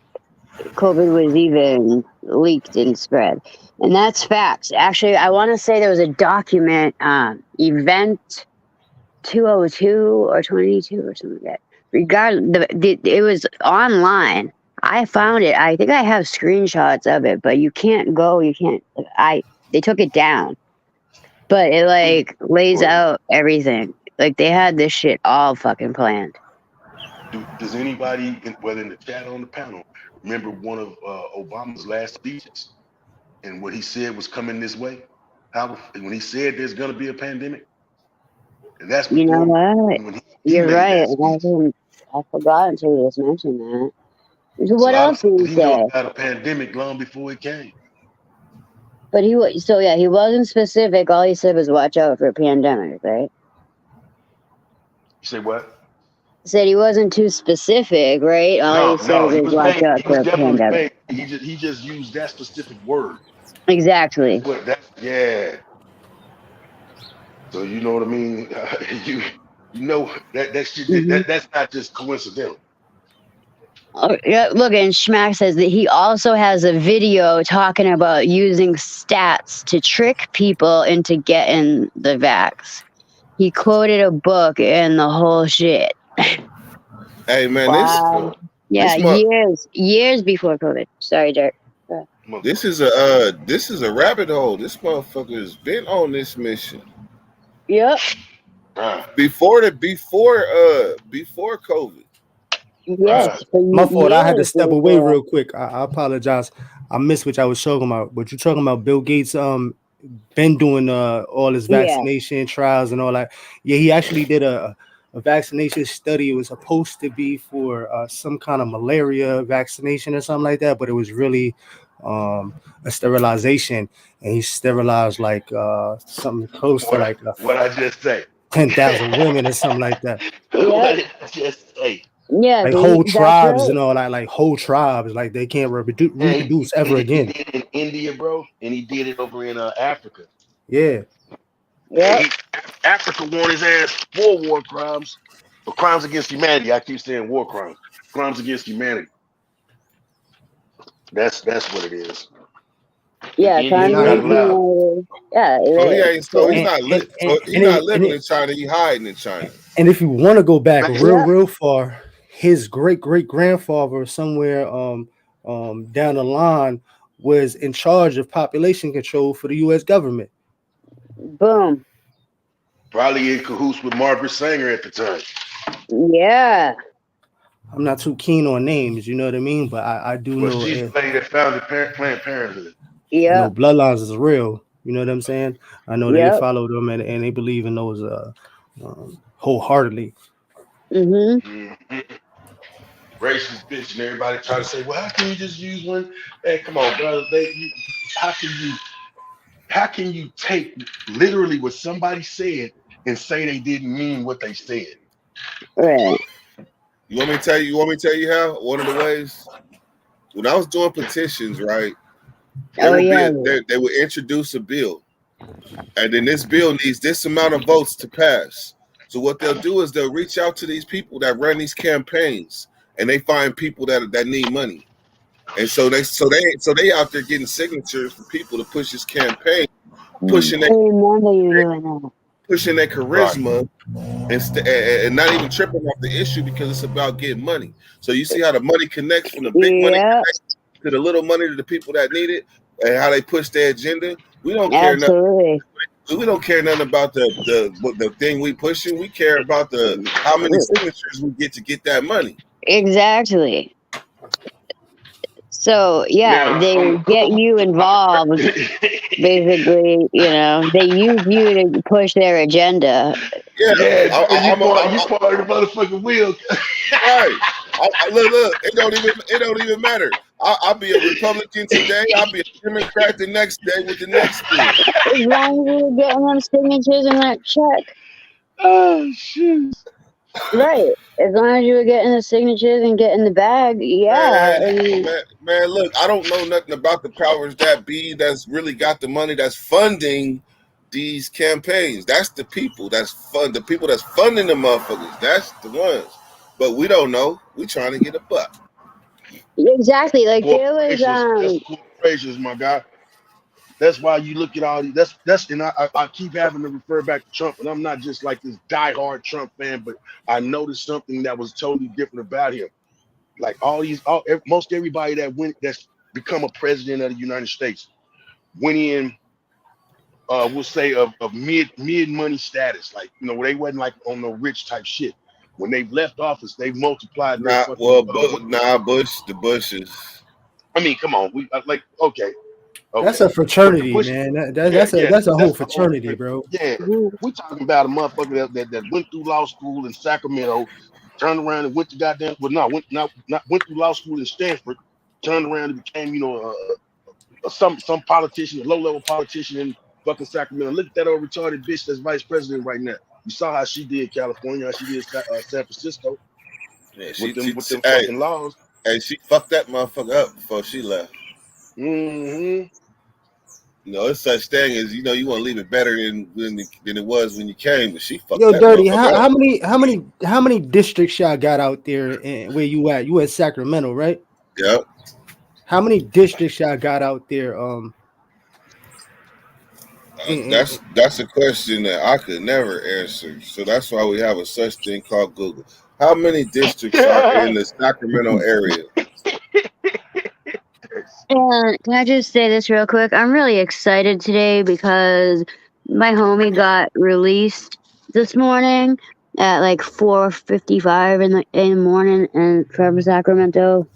COVID was even leaked and spread. And that's facts. Actually, I want to say there was a document, Event 202 or 22 or something like that. Regardless, it was online. I found it. I think I have screenshots of it, but they took it down. But it lays out everything. Like they had this shit all fucking planned. Does anybody, whether in the chat or on the panel, remember one of Obama's last speeches and what he said was coming this way? When he said there's gonna be a pandemic, and that's what you're right. I forgot until you just mentioned that. So what else did he say? He knew about a pandemic long before it came. But he wasn't specific. All he said was watch out for a pandemic, right? You say what? Said he wasn't too specific, right? All he said was watch out for a pandemic. He just used that specific word. Exactly. Yeah. So you know what I mean? That shit. That's not just coincidental. Look, and Schmack says that he also has a video talking about using stats to trick people into getting the vax. He quoted a book and the whole shit. Hey man, years before COVID. Sorry, Dirk. This is a rabbit hole. This motherfucker's been on this mission. Yep. Before COVID. Yes. My fault. I had to step away real quick. I apologize. I missed what I was talking about. But you're talking about Bill Gates been doing all his vaccination trials and all that. Yeah, he actually did a vaccination study. It was supposed to be for some kind of malaria vaccination or something like that, but it was really a sterilization, and he sterilized like something close to what I just say. 10,000 women or something like that. What did I just say? Yeah, Like see, whole that's tribes right. and all that, like whole tribes, like they can't And reproduce ever he again. did it in India, bro, and he did it over in Africa. Yeah, And Yep. Africa won his ass for war crimes, or crimes against humanity. I keep saying war crimes, crimes against humanity. That's what it is. In Yeah, India, crimes you're nah, not against allowed. humanity. Yeah, So he it ain't. So is. he's not living in China. He hiding in China. and if you want to go back Basically, real far, his great grandfather somewhere down the line was in charge of population control for the U.S. government. Boom. probably in cahoots with Margaret Sanger at the time. Yeah. I'm not too keen on names, you know what I mean, but I do But know she's the lady that founded Planned Parenthood. Yep. bloodlines is real. You know what I'm saying? I know they Yep. follow them and they believe in those wholeheartedly. Mm-hmm. Racist bitch, and everybody try to say, "Well, how can you just use one?" Hey, come on, brother. How can you take literally what somebody said and say they didn't mean what they said? Right. You want me to tell you? You want me to tell you how? One of the ways. When I was doing petitions, right? Oh yeah. They would introduce a bill, and then this bill needs this amount of votes to pass. So what they'll do is they'll reach out to these people that run these campaigns, and they find people that need money, and so they out there getting signatures for people to push this campaign, pushing I remember you doing that. their Right. charisma, and not even tripping off the issue because it's about getting money. So you see how the money connects from the big money Yeah. to the little money to the people that need it, and how they push their agenda. We don't care nothing. Absolutely. We don't care nothing about the thing we pushing. We care about the how many signatures we get to get that money. Exactly. So yeah, Now, they get you involved. Basically, you know, they use you to push their agenda. Yeah, yeah, I'm you part of the motherfucking wheel. right. Look, it don't even matter. I'll be a Republican today. I'll be a Democrat the next day with the next thing. As long as you're getting them signatures and that check. Oh shit! Right. As long as you were getting the signatures and getting the bag, yeah. Man, look, I don't know nothing about the powers that be that's really got the money that's funding these campaigns. That's the people that's the people that's funding the motherfuckers. That's the ones. But we don't know. We trying to get a buck. Exactly. Like there was That's corporations, my guy. That's why you look at all these. That's and I keep having to refer back to Trump, and I'm not just like this diehard Trump fan, but I noticed something that was totally different about him. Like most everybody that's become a president of the United States went in, we'll say of mid money status, like they wasn't like on no rich type shit. When they left office, they multiplied. The Bushes. I mean, come on, okay. That's a fraternity, Bush, man. That's a whole fraternity, bro. Yeah, we talking about a motherfucker that went through law school in Sacramento, turned around and went to went through law school in Stanford, turned around and became some politician, a low level politician in fucking Sacramento. Look at that old retarded bitch that's vice president right now. You saw how she did California, how she did San Francisco. Yeah, with them fucking laws. Hey, she fucked that motherfucker up before she left. Mm-hmm. It's such thing as you want to leave it better than it was when you came. But she fucked. Yo, that Dirty, up. how many districts y'all got out there where you at? You at Sacramento, right? Yep. How many districts y'all got out there? That's a question that I could never answer. So that's why we have a such thing called Google. How many districts are in the Sacramento area? And can I just say this real quick? I'm really excited today because my homie got released this morning at like 4:55 in the morning, and from Sacramento,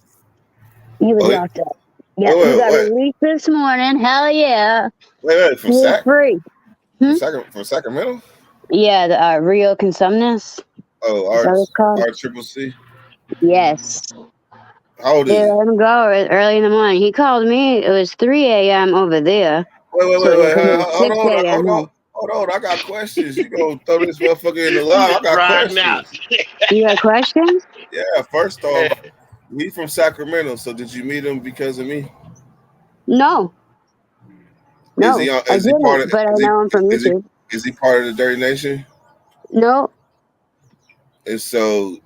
he was locked up. Yeah, he got released this morning. Hell yeah! Wait, from free. From Sacramento? Yeah, the Rio Consumnes. Oh, RCCC. Yes. How old is he? They let him go early in the morning. He called me. It was 3 a.m. over there. Wait. Hold on. I got questions. You gonna throw this motherfucker in the line? I got questions. You got questions? Yeah, first off, Yeah. we from Sacramento, so did you meet him because of me? No, Is he no, I is he part of didn't, but I know him from is he YouTube. is he part of the Dirty Nation? No, And so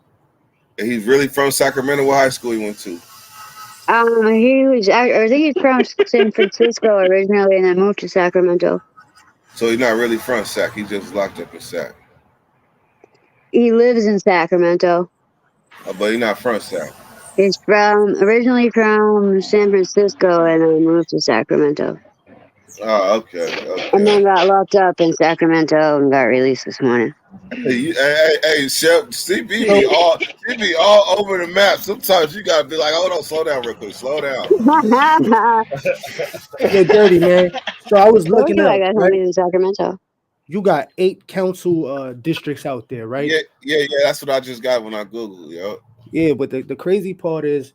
he's really from Sacramento. What high school he went to? he was. I think he's from San Francisco originally, and then moved to Sacramento. So he's not really from Sac. He just locked up in Sac. He lives in Sacramento. But he's not from Sac. He's originally from San Francisco, and then moved to Sacramento, Oh, okay, and then okay. got locked up in Sacramento and got released this morning. Hey, Shep, she be all over the map. Sometimes you gotta be like, hold on, slow down real quick, slow down. Get dirty, man. So I was Told looking you I up, got right? homies in Sacramento. You got 8 council districts out there, right? Yeah. That's what I just got when I Googled, yo. Yeah, but the crazy part is,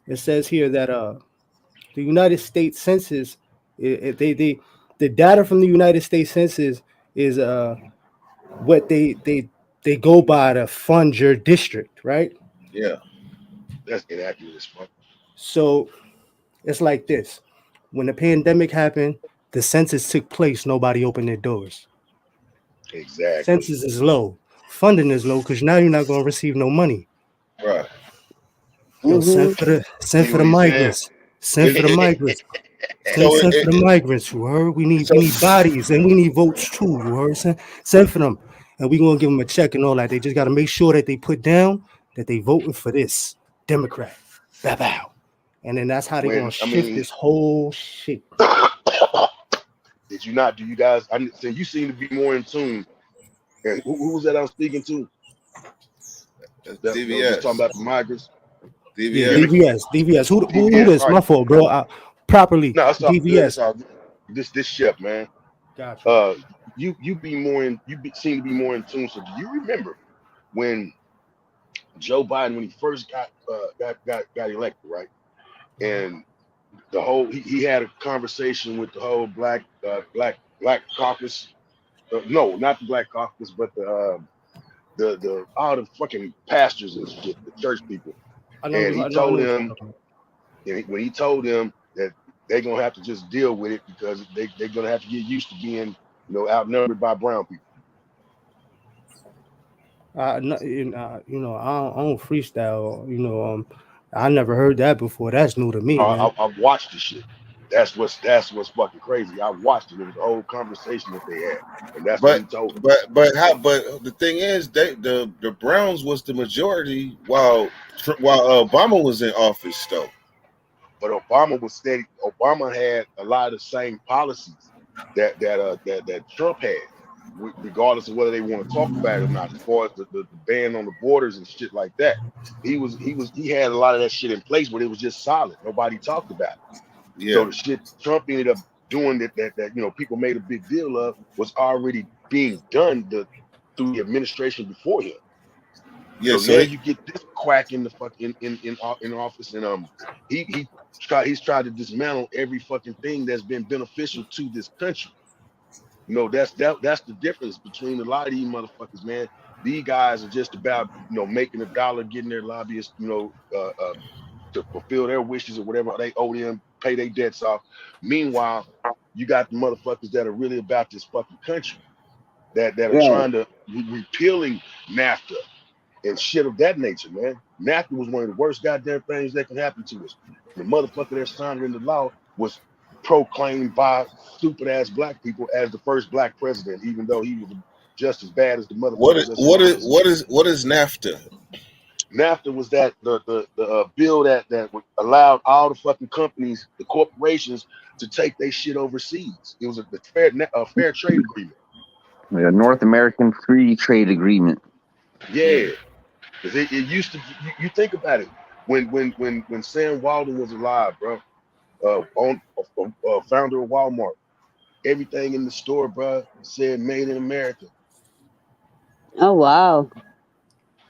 it says here that the United States Census, the data from the United States Census is what they go by to fund your district, right? Yeah. That's inaccurate as fuck. So it's like this: when the pandemic happened, the census took place. Nobody opened their doors. Exactly. Census is low, funding is low because now you're not going to receive no money. Right. Yo, send for the migrants. Send for the migrants. Send for the migrants. You heard? We need bodies and we need votes too. You heard? Send for them, and we gonna give them a check and all that. They just got to make sure that they put down that they voting for this Democrat. Bow. And then that's how they gonna shift this whole shit. Did you not? Do you guys? So you seem to be more in tune. And who was that I'm speaking to? DVS. Talking about the migrants. DVS. Who this? Right. My fault, bro. Properly. No, it's all DVS. Good. This chef, man. Gotcha. You be more in. Seem to be more in tune. So do you remember when Joe Biden, when he first got elected, right? And the whole he had a conversation with the whole black caucus. No, not the black caucus, but the all the fucking pastors and shit, the church people. When he told them that they're gonna have to just deal with it because they're gonna have to get used to being, outnumbered by brown people. I don't freestyle. I never heard that before. That's new to me. I've watched the shit. That's what's fucking crazy. I watched it. It was a whole conversation that they had, and that's what he told me. But the thing is, the Browns was the majority while Obama was in office, though. But Obama was steady. Obama had a lot of the same policies that Trump had, regardless of whether they want to talk about it or not. As far as the ban on the borders and shit like that, he had a lot of that shit in place, but it was just solid. Nobody talked about it. Yeah. So the shit Trump ended up doing that people made a big deal of was already being done through the administration before him. Yeah. So now you get this quack in the fucking in office, and he's tried to dismantle every fucking thing that's been beneficial to this country. That's the difference between a lot of these motherfuckers, man. These guys are just about making a dollar, getting their lobbyists, to fulfill their wishes or whatever they owe them, pay their debts off. Meanwhile, you got the motherfuckers that are really about this fucking country, that are trying to repealing NAFTA and shit of that nature, man. NAFTA was one of the worst goddamn things that can happen to us. The motherfucker that signed it into law was proclaimed by stupid ass black people as the first black president, even though he was just as bad as the motherfucker. What is NAFTA? NAFTA was that the bill that allowed all the fucking companies, the corporations, to take their shit overseas. It was a fair trade agreement. A North American Free Trade Agreement. Yeah, because it used to. You think about it. When Sam Walton was alive, bro, founder of Walmart, everything in the store, bro, said "Made in America." Oh wow.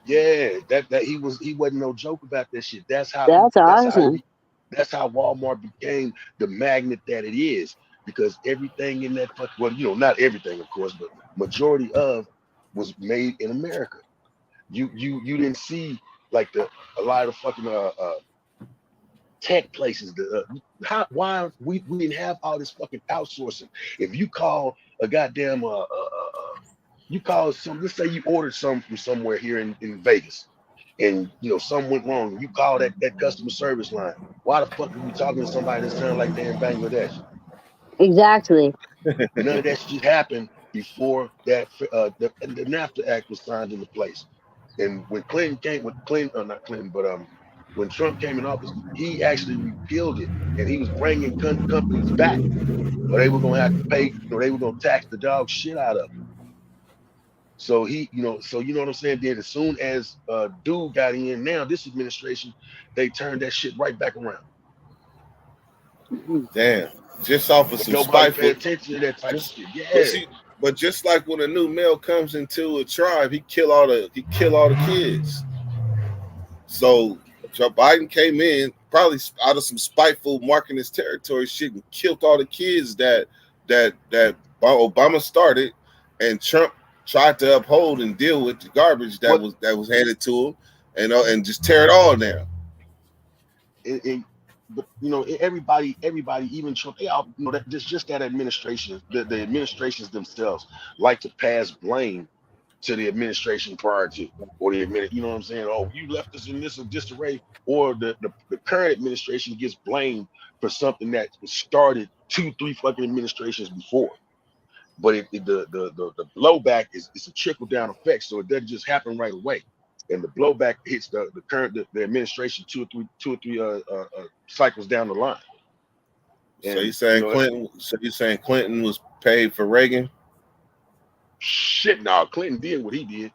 Yeah, that he wasn't no joke about that shit. That's awesome. That's how Walmart became the magnet that it is, because everything in that not everything, of course, but majority of was made in America. You didn't see like a lot of the fucking tech places. Why we didn't have all this fucking outsourcing? If you call a goddamn you call some, let's say you ordered some from somewhere here in Vegas, and something went wrong. You call that customer service line. Why the fuck are you talking to somebody that sounds like they're in Bangladesh? Exactly. None of that shit happened before that the NAFTA Act was signed into place. And when Clinton came, not Clinton, but when Trump came in office, he actually repealed it, and he was bringing companies back, or they were gonna have to pay, they were gonna tax the dog shit out of them. So so you know what I'm saying? Then as soon as dude got in, now this administration, they turned that shit right back around. Damn. Just off of But some nobody spiteful. paid attention to that type of shit. Yeah. But just like when a new male comes into a tribe, he kill all the kids. So Joe Biden came in probably out of some spiteful marking his territory shit and killed all the kids that Obama started, and Trump tried to uphold and deal with the garbage that was handed to him, and just tear it all down. But everybody, even Trump, they all, that just that administration, the administrations themselves like to pass blame to the administration prior to, or the you know what I'm saying? Oh, you left us in this disarray, or the current administration gets blamed for something that was started 2-3 fucking administrations before. But the blowback is a trickle down effect, so it doesn't just happen right away. And the blowback hits the current the administration two or three cycles down the line. And, so you saying Clinton? So you saying Clinton was paid for Reagan? Shit, no, Clinton did what he did.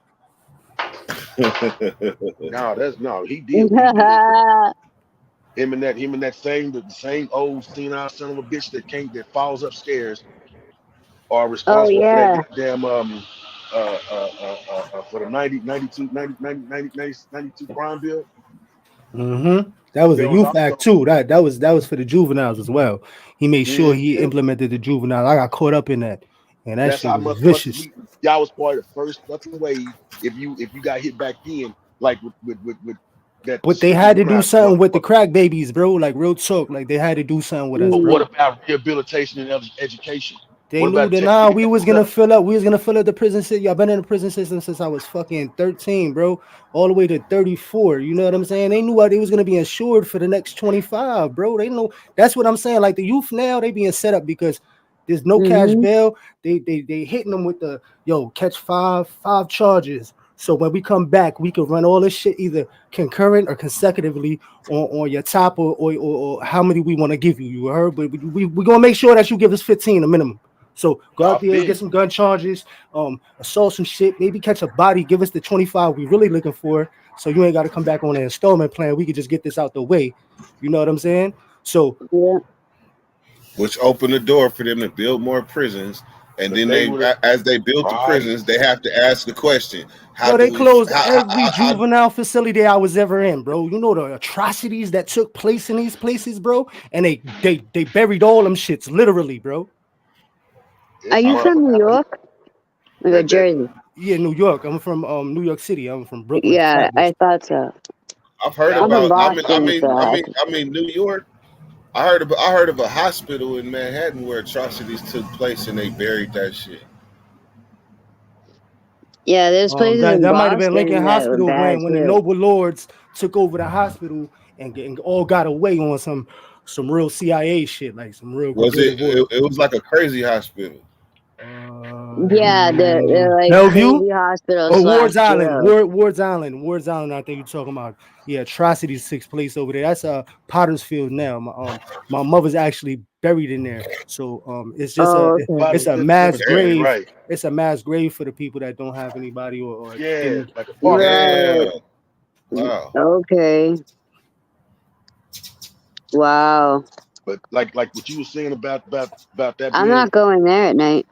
He did. Him and that the same old senile son of a bitch that falls upstairs are responsible for that damn for the 92 crime bill. Mm-hmm. That was a youth act too. That was for the juveniles as well. He made sure he implemented the juvenile. I got caught up in that, and that shit was vicious. Y'all was part of the first fucking wave. If you got hit back then, like with that. But they had to do something with the crack babies, bro. Like real talk. Like they had to do something with us, bro. What about rehabilitation and education? They knew that we was gonna fill up. We was gonna fill up the prison system. I've been in the prison system since I was fucking 13, bro, all the way to 34. You know what I'm saying? They knew they was gonna be insured for the next 25, bro. They know. That's what I'm saying. Like the youth now, they being set up because there's no cash bail. They hitting them with the catch five charges. So when we come back, we can run all this shit either concurrent or consecutively on your top or how many we want to give you. You heard? But we gonna make sure that you give us 15 a minimum. So go out there, get some gun charges, assault some shit, maybe catch a body, give us the 25 we really looking for. So you ain't got to come back on an installment plan. We could just get this out the way. You know what I'm saying? So which opened the door for them to build more prisons. And then as they built the prisons, they have to ask the question. How they closed every juvenile facility I was ever in, bro. You know the atrocities that took place in these places, bro. And they buried all them shits, literally, bro. Are you from New York? Or Jersey? Yeah, New York. I'm from New York City. I'm from Brooklyn. Yeah, I thought so. I've heard about. I mean, New York. I heard of a hospital in Manhattan where atrocities took place and they buried that shit. Yeah, there's places in that Boston might have been Lincoln Hospital when the noble lords took over the hospital and all got away on some real CIA shit, like some real. Was it? It was like a crazy hospital. Yeah, the like Bellevue hospital. Ward's Island. Ward's Island. I think you're talking about. Yeah, atrocities took place over there. That's Pottersfield now. My mother's actually buried in there. So it's just it's a mass grave. Right. It's a mass grave for the people that don't have anybody or like a farm. Right. Wow. Okay. Wow. But like what you were saying about that. I'm not going there at night.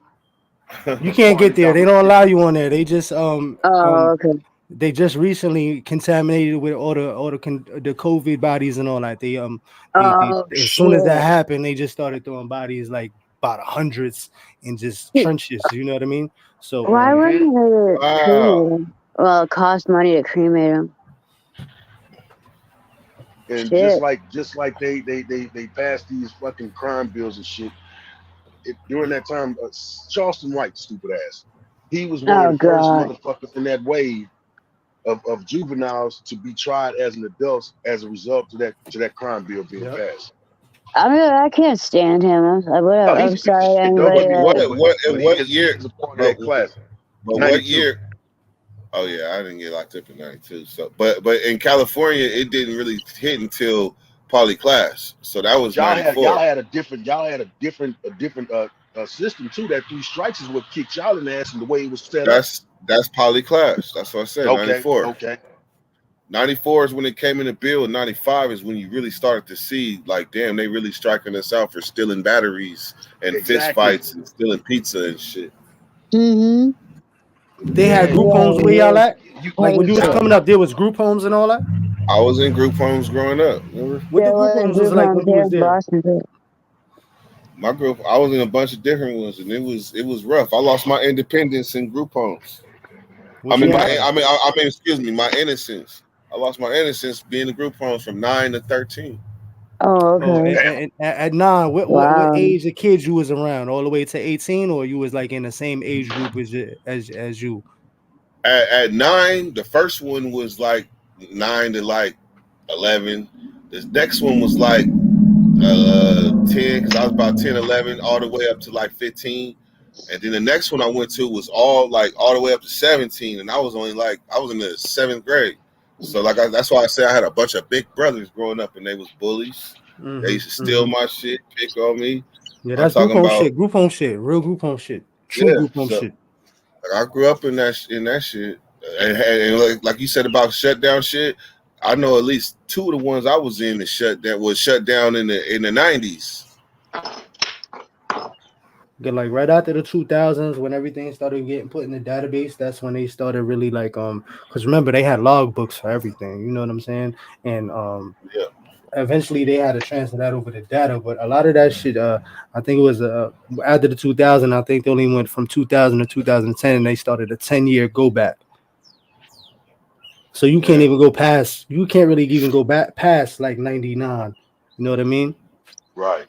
You can't get there. They don't allow you on there. They just okay. They just recently contaminated with all the COVID bodies and all that. They as soon as that happened, they just started throwing bodies like about hundreds in just trenches. You know what I mean? So why wouldn't they cremate them? Well, it costs money to cremate them. And Shit. just like they passed these fucking crime bills and shit. During that time, Charleston White, stupid ass, he was one Oh of the first god. motherfuckers in that wave of juveniles to be tried as an adult as a result to that crime bill being Yep. passed. I can't stand him. Oh, he's I'm a piece of sorry, shit, though, anybody. What year? He's a part of But, that class. but what 92. year? Oh yeah, I didn't get locked up in '92. So, but in California, it didn't really hit until poly class. So that was '94. Y'all had a different system too. That 3 strikes is what kicked y'all in the ass and the way it was set up. That's poly class. That's what I said. Okay, 94. okay. 94 is when it came in the bill, and 95 is when you really started to see, like, damn, they really striking us out for stealing batteries and fist fights and stealing pizza and shit. Mm-hmm. They had group homes where y'all at? Like when you was coming up, there was group homes and all that? I was in group homes growing up. Remember? What the group homes was like when you was there? Boston too. My group, I was in a bunch of different ones, and it was rough. I lost my independence in group homes. What I mean, you my had? excuse me, my innocence. I lost my innocence being in group homes from 9 to 13. Oh, Oh, okay. and at 9, what Wow. age of kids you was around? All the way to 18, or you was like in the same age group as you? At 9, the first one was like 9 to like 11. This next one was like 10, because I was about 10, 11, all the way up to like 15. And then the next one I went to was all the way up to 17, and I was in the 7th grade. So that's why I say I had a bunch of big brothers growing up, and they was bullies. Mm-hmm. They used to steal my shit, pick on me. Yeah, that's group home shit. Group home shit. Real group home shit. True group home shit. I grew up in that shit, and like you said about shutdown shit. I know at least 2 of the ones I was in that was shut down in the 90s. Yeah, like right after the 2000s, when everything started getting put in the database, that's when they started really because remember they had log books for everything. You know what I'm saying? And eventually they had to transfer that over to data, but a lot of that shit, I think it was after the 2000. I think they only went from 2000 to 2010, and they started a 10-year go back. So you can't even go past. You can't really even go back past like 99. You know what I mean? Right.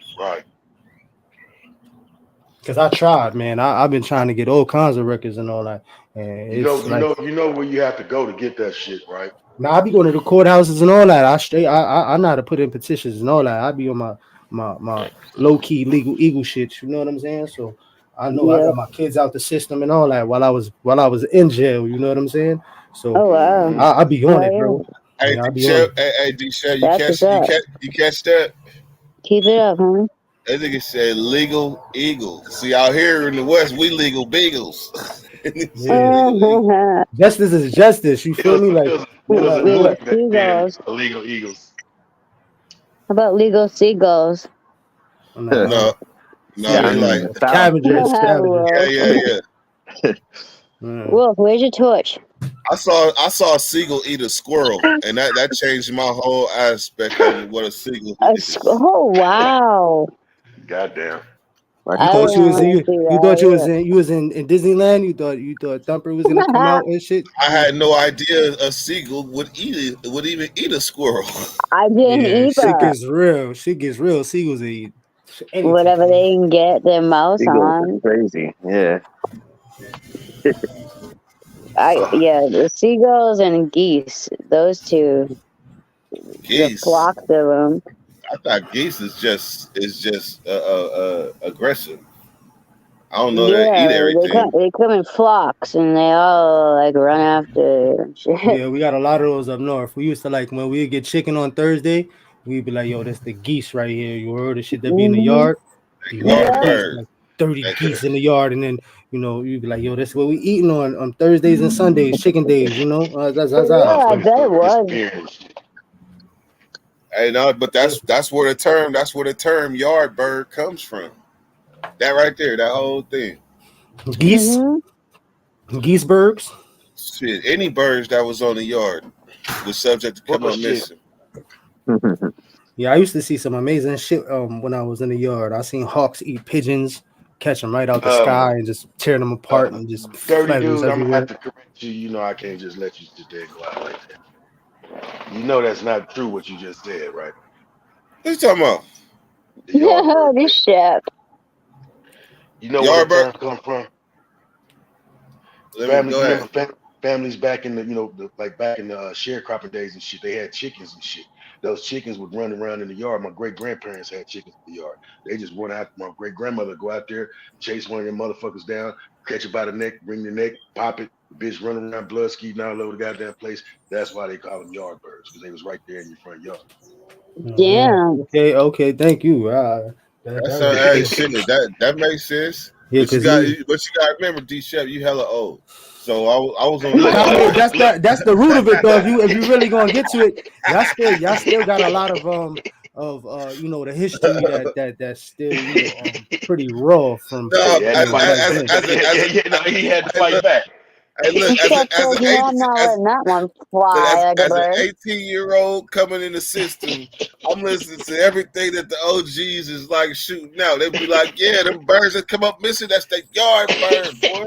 Because I tried, man. I've been trying to get all kinds of records and all that. And You know where you have to go to get that shit, right? Now I be going to the courthouses and all that. I know how to put in petitions and all that. I be on my low key legal eagle shit. You know what I'm saying? So I know I got my kids out the system and all that while I was in jail. You know what I'm saying? So I be on it, bro. Hey, D-Shell, you catch that? Keep it up, homie. That nigga said legal eagle. See, out here in the West, we legal beagles. Justice is justice. You feel me? Like seagulls. Illegal eagles. How about legal seagulls? No, they like scavengers. Yeah. Wolf, where's your torch? I saw a seagull eat a squirrel, and that changed my whole aspect of what a seagull is. Oh wow! Goddamn! You thought you was in Disneyland. You thought Thumper was gonna come out and shit. I had no idea a seagull would even eat a squirrel. I didn't either. Shit gets real. Seagulls eat anything. Whatever they can get their mouth on. Crazy, yeah. The seagulls and geese. Those two. Geese. Flocks of them. I thought geese is just aggressive. I don't know. They eat everything. They come in flocks and they all like run after shit. Yeah, we got a lot of those up north. We used to like when we get chicken on Thursday, we'd be like, "Yo, that's the geese right here." You heard the shit that be in the yard. Like 30 geese in the yard, and then you'd be like, "Yo, that's what we eating on Thursdays and Sundays, chicken days." I bet it was. Hey, no, but that's where the term yard bird comes from. That right there, that whole thing. Geese, geesebergs. Shit, any birds that was on the yard was subject to come up missing. Yeah, I used to see some amazing shit when I was in the yard. I seen hawks eat pigeons, catch them right out the sky and just tear them apart and just dirty dude. everywhere. I'm gonna have to correct you. I can't just let you sit there and go out like that. You know that's not true what you just said, right? What you talking about? The Yardbird. This shit. You know where that Yardbird? term come from? Let me Family, go you ahead. remember families back in the, like back in the sharecropping days and shit, they had chickens and shit. Those chickens would run around in the yard. My great grandparents had chickens in the yard. They just run out. My great grandmother go out there, chase one of them motherfuckers down, catch it by the neck, bring the neck, pop it. The bitch running around, blood skiing all over the goddamn place. That's why they call them yard birds, because they was right there in your front yard. Damn. Okay. Thank you. That's Was hey, good. shit. That makes sense. Yeah, But you because got he. to remember, D Chef, you hella old. So I was on. Look, I mean, look, that's the root of it, though. If you really gonna get to it, y'all still got a lot of the history that's still pretty raw from No, he had to fight. back then. He had to hey, fight back. look, Chef says, you know, I'm not letting that one fly like a as an bird. 18-year-old coming in the system, I'm listening to everything that the OGs is like shooting out. They be like, yeah, them birds that come up missing, that's the yard bird, boy.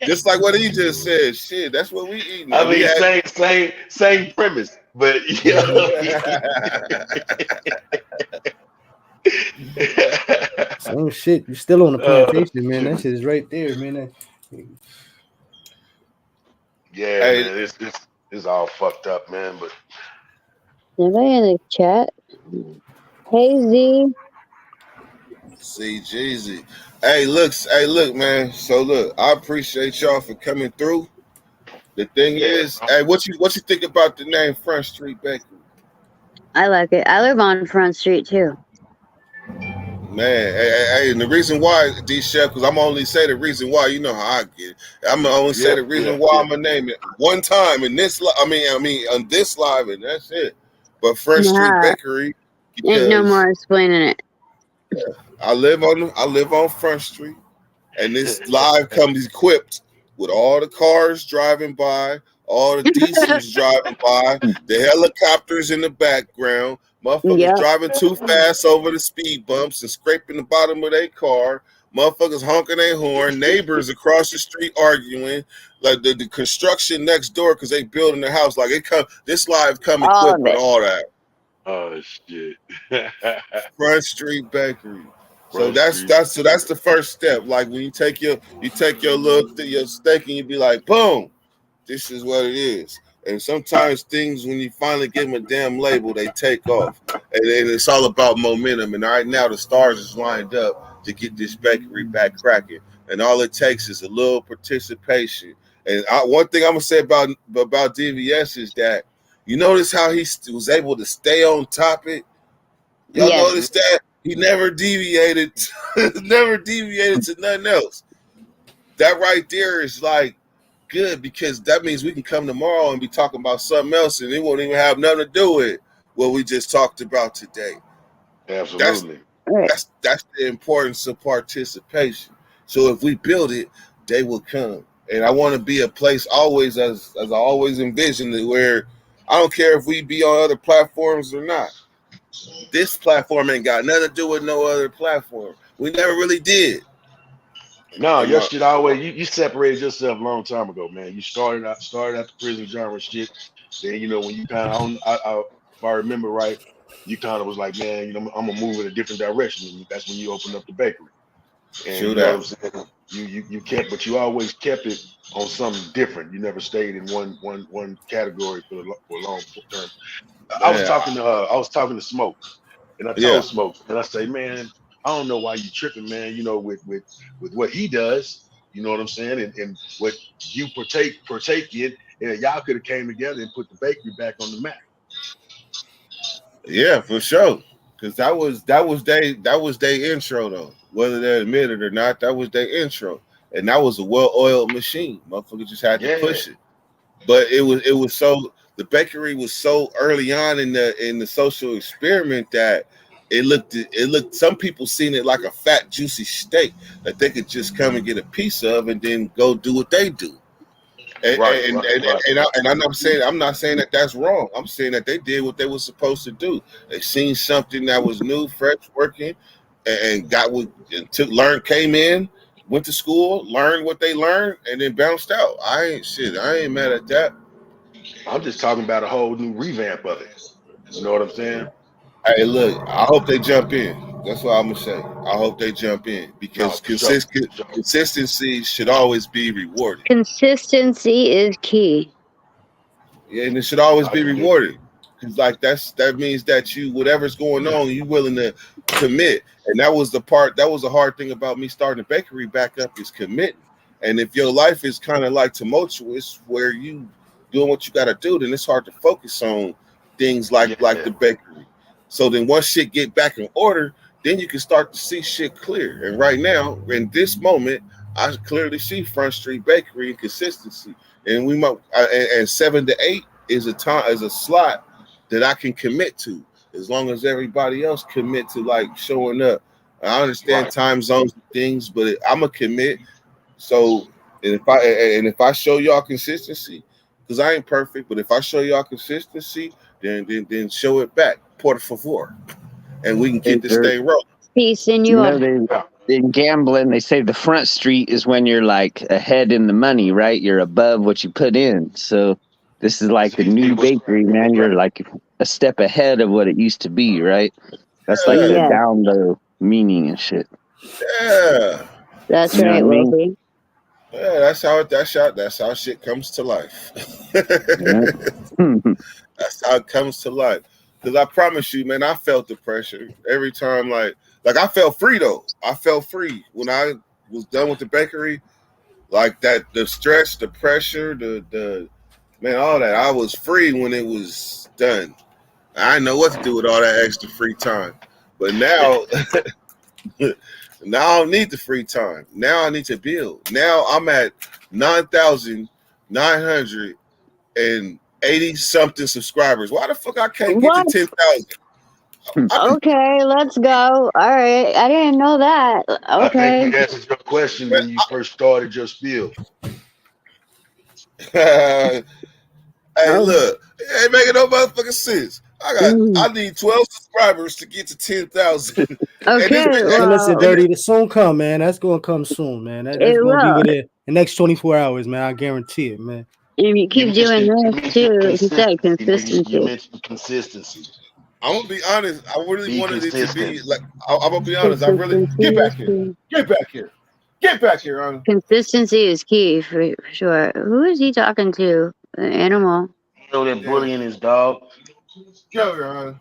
Just like what he just said. Shit, that's what we eating. I We mean, had same premise, but Same shit. You still on the plantation, man. That shit is right there, man. yeah, Hey. man, it's all fucked up, man. But Anybody in the chat? Hey, Z. See, Jeezy. Hey, look, man. So look, I appreciate y'all for coming through. The thing is, hey, what you think about the name Front Street Bakery? I like it. I live on Front Street, too. Man, hey, and the reason why, D Chef, because I'm only say the reason why, you know how I get. I'm gonna only say the reason why I'm gonna name it one time in this. I mean, on this live, and that's it. But Front Street Bakery, Ain't no more explaining it. I live on Front Street, and this live comes equipped with all the cars driving by, all the diesels driving by, the helicopters in the background. Motherfuckers driving too fast over the speed bumps and scraping the bottom of their car. Motherfuckers honking their horn. Neighbors across the street arguing. Like the construction next door because they building the house. Like this live come equipped with all that. Oh shit! Front Street Bakery. So that's the first step. Like when you take your your steak and you be like, boom, this is what it is. And sometimes things, when you finally give them a damn label, they take off. And it's all about momentum. And right now the stars is lined up to get this bakery back cracking. And all it takes is a little participation. And one thing I'm gonna say about DVS is that you notice how he was able to stay on topic. Y'all notice that he never deviated, never deviated to nothing else. That right there is like good because that means we can come tomorrow and be talking about something else, and it won't even have nothing to do with what we just talked about today. Absolutely, that's the importance of participation. So if we build it, they will come. And I want to be a place always, as I always envisioned it, where I don't care if we be on other platforms or not. This platform ain't got nothing to do with no other platform. We never really did. No, your shit always you separated yourself a long time ago, man. You started out the prison genre shit. Then when you kind of, if I remember right, you kind of was like, man, I'm gonna move in a different direction. And that's when you opened up the bakery. And you know what I'm saying? You kept, but you always kept it on something different. You never stayed in one category for a long term. I was talking to Smoke, and I told Smoke, and I say, man, I don't know why you tripping, man. With what he does, you know what I'm saying, and what you partake in, and y'all could have came together and put the bakery back on the map. Yeah, for sure. Because that was their intro though. Whether they admit it or not, that was their intro, and that was a well-oiled machine. Motherfucker just had to push it. But it was so, the bakery was so early on in the social experiment that it looked some people seen it like a fat juicy steak that they could just come and get a piece of and then go do what they do. And I'm not saying that that's wrong. I'm saying that they did what they were supposed to do. They seen something that was new, fresh, working, and came in, went to school, learned what they learned, and then bounced out. I ain't mad at that. I'm just talking about a whole new revamp of it. You know what I'm saying? Hey, look, I hope they jump in. That's what I'm gonna say. I hope they jump in No, because for sure. consistency should always be rewarded. Consistency is key. Yeah, and it should always I be agree. rewarded. Cause like that means that you whatever's going on, you willing to commit. And that was the hard thing about me starting the bakery back up is committing. And if your life is kind of like tumultuous where you doing what you gotta do, then it's hard to focus on things like Yeah. the bakery. So then once shit get back in order, then you can start to see shit clear. And right now, in this moment, I clearly see Front Street Bakery and consistency. And we might and 7 to 8 is a slot that I can commit to as long as everybody else commit to like showing up. I understand Right. time zones and things, but I'm a commit. So and if I show y'all consistency, because I ain't perfect, but if I show y'all consistency, then show it back, por favor, and we can keep this thing rolling. Sí, senor. In gambling, they say the front street is when you're like ahead in the money, right? You're above what you put in. So this is like the new bakery, man. You're like a step ahead of what it used to be, right? That's like the Yeah. down low meaning and shit. Yeah, That's You know right, what I mean? Wolfie. yeah, that's how shit comes to life. That's how it comes to life. Because I promise you, man, I felt the pressure every time. Like I felt free though. I felt free when I was done with the bakery. Like that, the stress, the pressure, the man, all that. I was free when it was done. I didn't know what to do with all that extra free time. But now, now I don't need the free time. Now I need to build. Now I'm at 9,980 something subscribers. Why the fuck I can't get What? to 10,000? Okay, let's go. All right. I didn't know that. I Okay. think we answered your question when you first started your spiel. Hey, Oh. look, it ain't making no motherfucking sense. I need 12 subscribers to get to 10,000. Okay, Hey, well, listen, Dirty, the soon come, man. That's gonna come soon, man. That's it gonna be will. within the next 24 hours, man. I guarantee it, man. And you keep doing this too. You said You consistency. mentioned consistency. I'm gonna be honest. I really Be wanted it to be consistent. like. I'm gonna be honest. I really get back here. Get back here. Get back here, Honor. Consistency is key for sure. Who is he talking to? An animal. You know that bullying his dog. Go, Your Honor.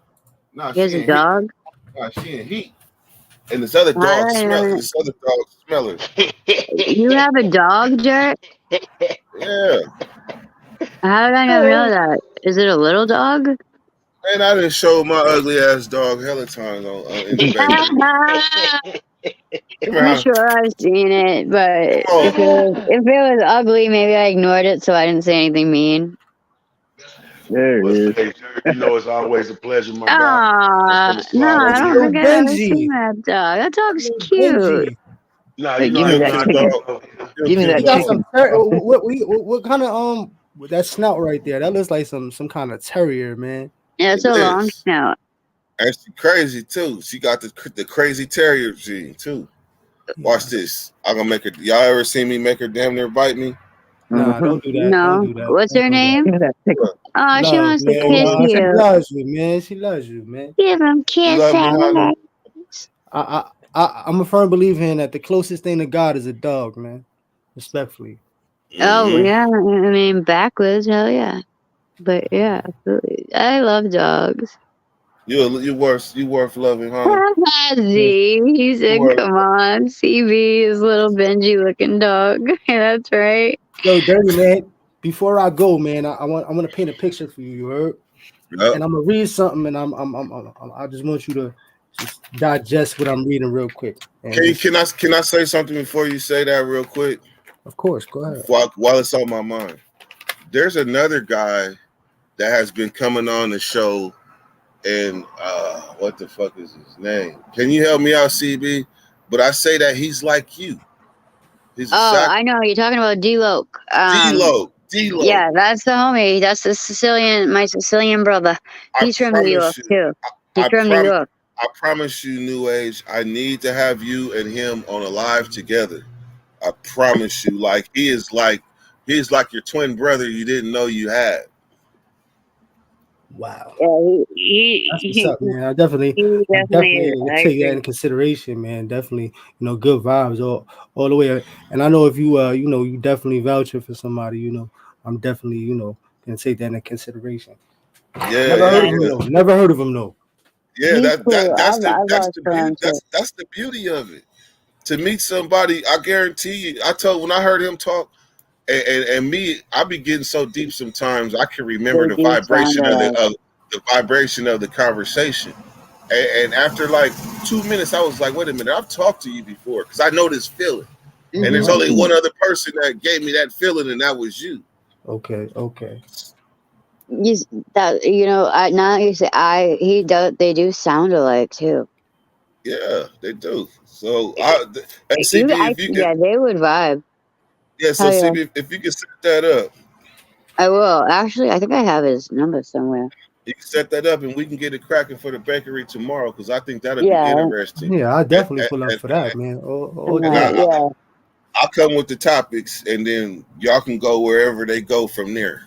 Nah, He has she a ain't heat. dog. Nah, she ain't heat. And this other dog smell. This other dog smelling. You have a dog, Jared? Yeah. How did I not know that? Is it a little dog? Man, I didn't show my ugly ass dog hella times on in the bakery. I'm sure I've seen it, but Come on. if it was ugly, maybe I ignored it so I didn't say anything mean. There it Well, is. hey, you know it's always a pleasure, my guy. Aw, no, I That's don't little think I've ever Benji. seen that dog. That dog's Little cute. Benji. Nah, Hey, you give know me how that you chicken. know. Give me that He got chicken. some what kind of with that snout right there? That looks like some kind of terrier, man. Yeah, it's It a long is. snout. And she crazy too. She got the crazy terrier gene too. Watch this. I'm gonna make her. Y'all ever seen me make her damn near bite me? Nah, don't do that. No. Don't do that. What's Don't her do that. name? Give me that chicken. Oh, she Love, wants to man. kiss Nah, she you. loves you, man. She loves you, man. Give him You kisses. love me, honey? I'm a firm believer in that the closest thing to God is a dog, man. Respectfully. Oh Mhm. yeah, I mean backwards, hell yeah. But yeah, absolutely. I love dogs. You worth loving, honey. Z, he said, Well- "Come on, CB is little Benji looking dog." That's right. Yo, Dirty, man. Before I go, man, I want to paint a picture for you. You heard? Yep. And I'm gonna read something, and I just want you to just digest what I'm reading real quick. And Can I say something before you say that real quick? Of course, go ahead. While it's on my mind, there's another guy that has been coming on the show, and what the fuck is his name? Can you help me out, CB? But I say that he's like you. He's I know you're talking about D-Lo. D-Lo. Yeah, that's the homie. That's my Sicilian brother. He's from New York too. He's from New York. I promise you, New Age, I need to have you and him on a live together. I promise you, he's like your twin brother you didn't know you had. Wow. Yeah, That's what's up, man. I definitely he definitely will I take that agree. into consideration, man. Definitely, good vibes all the way. And I know if you you definitely vouching for somebody, I'm definitely, gonna take that into consideration. Yeah, Never yeah, heard of him yeah. though. Never heard of him though. Yeah, He's cool. I've that's watched the for beauty him too. that's the beauty of it. To meet somebody, I guarantee you. I told when I heard him talk, and me, I be getting so deep sometimes I can remember They the do sound vibration alike. of the vibration of the conversation. And after like 2 minutes, I was like, wait a minute, I've talked to you before because I know this feeling. And there's Hmm. only one other person that gave me that feeling, and that was you. Okay. That I now that you say he does. They do sound alike too. Yeah, they do. So and CB, if you could, Yeah, they would vibe. yeah. So Hell yeah, CB, if you could set that up, I will. Actually, I think I have his number somewhere. you can set that up, and we can get it cracking for the bakery tomorrow because I think that'll be Yeah, interesting. Yeah, I And, definitely and, pull up and, for that, man. All and day. yeah. I'll come with the topics, and then y'all can go wherever they go from there.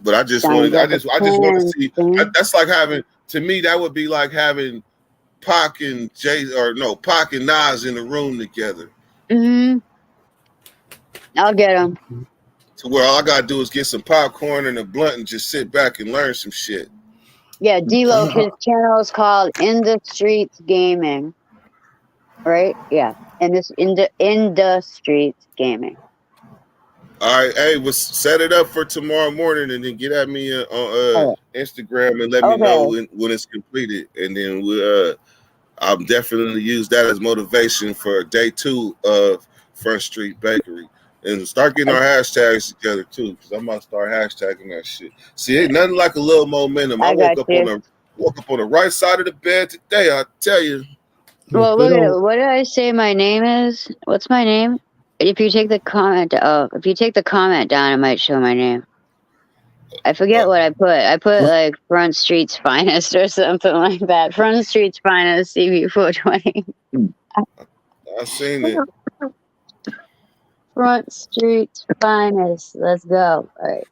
But I just Sounds wanted, like a I just want to plan. see. That's like having, to me, that would be like having Pac and Jay, or no, Pac and Nas in the room together. Mm-hmm. I'll get him. To where all I gotta do is get some popcorn and a blunt and just sit back and learn some shit. Yeah, D-Lo, his channel is called In the Streets Gaming. Right? Yeah. And this in the Streets Gaming. All right, hey, we'll set it up for tomorrow morning, and then get at me on Oh, Instagram and let me know when it's completed, and then I'll definitely use that as motivation for day 2 of Front Street Bakery, and start getting our hashtags together too, because I might start hashtagging that shit. See, ain't nothing like a little momentum. I I got you. woke up on the right side of the bed today. I tell you. Well, look at it. What did I say my name is? What's my name? If you take the comment down, it might show my name. I forget what I put. I put like Front Street's Finest or something like that. Front Street's Finest, CB420. I seen it. Front Street's Finest. Let's go. All right.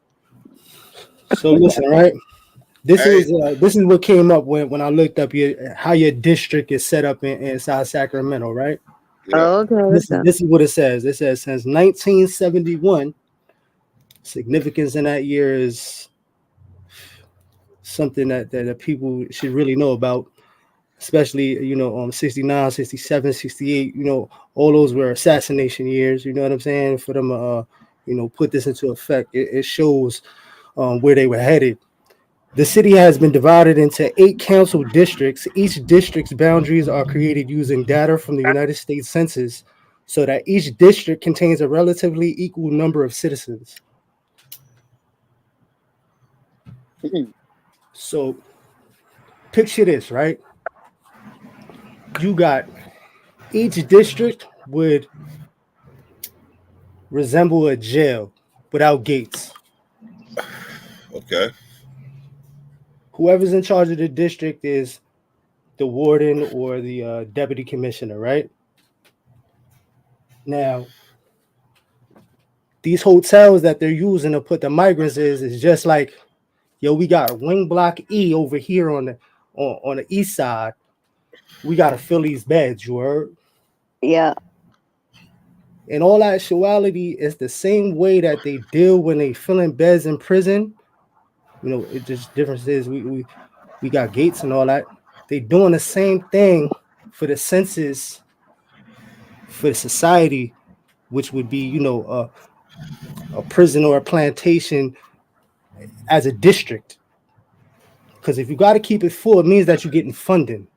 So listen, right? This Hey. is what came up when I looked up how your district is set up inside Sacramento, right? Yeah. Oh, okay. This is what it says. It says since 1971, significance in that year is something that people should really know about, especially 69, 67, 68, all those were assassination years, you know what I'm saying? For them put this into effect, it shows where they were headed. The city has been divided into 8 council districts. Each district's boundaries are created using data from the United States Census so that each district contains a relatively equal number of citizens. So picture this, right? You got each district would resemble a jail without gates. Okay. Whoever's in charge of the district is the warden or the deputy commissioner, right? Now, these hotels that they're using to put the migrants is just like, yo, we got wing block E over here on the east side. We got to fill these beds, you heard? Yeah. In all actuality, it's the same way that they deal when they fill in beds in prison. It just difference is we got gates and all that. They doing the same thing for the census for the society, which would be, a prison or a plantation as a district. Because if you got to keep it full, it means that you're getting funding.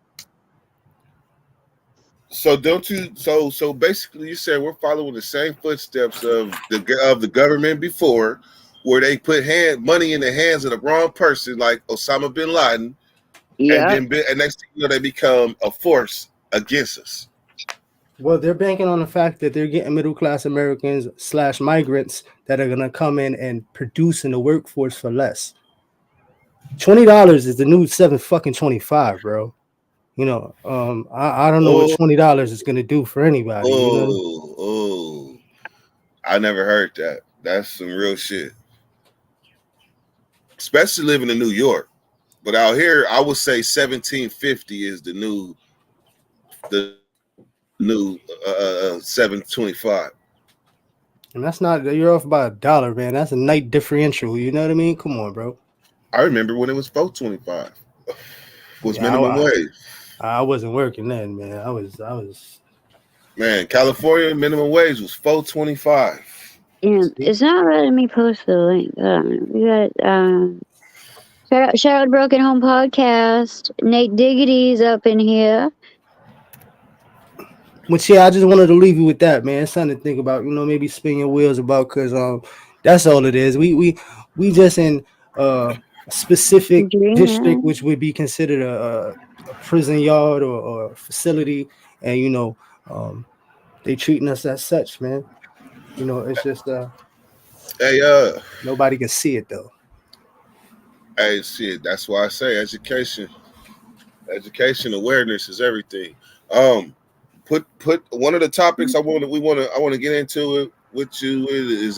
So don't you? So basically, you said we're following the same footsteps of the government before, where they put money in the hands of the wrong person, like Osama bin Laden, Yeah. and next thing you know, they become a force against us. Well, they're banking on the fact that they're getting middle-class Americans / migrants that are gonna come in and produce in the workforce for less. $20 is the new $7.25, bro. I don't know what $20 is gonna do for anybody. I never heard that. That's some real shit. Especially living in New York. But out here, I would say 1750 is the new 725. And that's not, you're off by $1, man. That's a night differential. You know what I mean? Come on, bro. I remember when it was 425. Was Yeah, minimum wage. I wasn't working then, man. I was. Man, California minimum wage was 425. And it's not letting me post the link. We got shout out Broken Home Podcast. Nate Diggity's up in here. But yeah, I just wanted to leave you with that, man. It's something to think about. You know, maybe spin your wheels about, because that's all it is. We just in a specific district, which would be considered a prison yard or a facility, and you know, they treating us as such, man. You know, it's just nobody can see it though. Hey, shit, that's why I say education awareness is everything. Put one of the topics I want to get into it with you is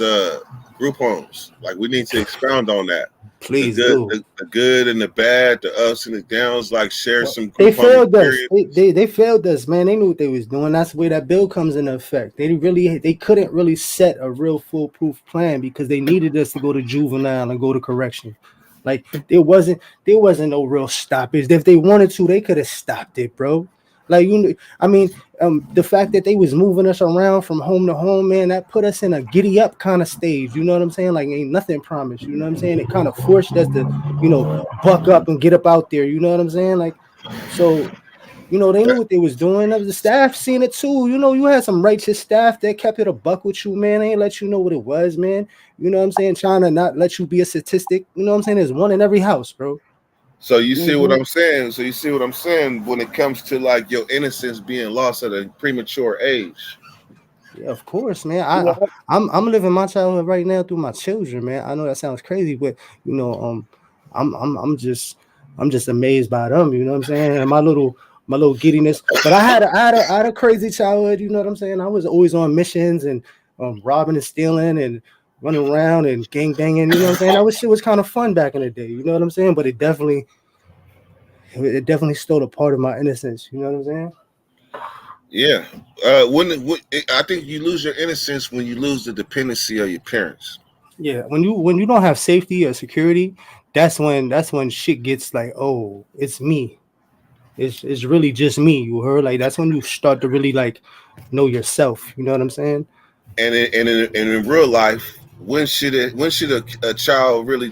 group homes. Like, we need to expound on that. Please the good and the bad, the ups and the downs. Like, share some. They failed us. They failed us, man. They knew what they was doing. That's the way that bill comes into effect. They couldn't really set a real foolproof plan because they needed us to go to juvenile and go to correction. Like, there wasn't no real stoppage. If they wanted to, they could have stopped it, bro. Like, the fact that they was moving us around from home to home, man, that put us in a giddy up kind of stage. You know what I'm saying? Like, ain't nothing promised. You know what I'm saying? It kind of forced us to, buck up and get up out there. You know what I'm saying? Like, so, they knew what they was doing. The staff seen it too. You had some righteous staff that kept it a buck with you, man. They ain't let you know what it was, man. You know what I'm saying? Trying to not let you be a statistic. You know what I'm saying? There's one in every house, bro. So you see what I'm saying? So you see what I'm saying when it comes to, like, your innocence being lost at a premature age. Yeah, of course, man. I'm living my childhood right now through my children, man. I know that sounds crazy, but I'm just amazed by them. You know what I'm saying? And my little giddiness. But I had a crazy childhood. You know what I'm saying? I was always on missions and robbing and stealing and running around and gang banging. You know what I'm saying? That shit was kind of fun back in the day. You know what I'm saying? But it definitely stole a part of my innocence. You know what I'm saying? Yeah. When I think you lose your innocence when you lose the dependency of your parents. Yeah. When you don't have safety or security, that's when shit gets like, oh, it's me. It's really just me. You heard? Like, that's when you start to really, like, know yourself. You know what I'm saying? And in real life, when should a child really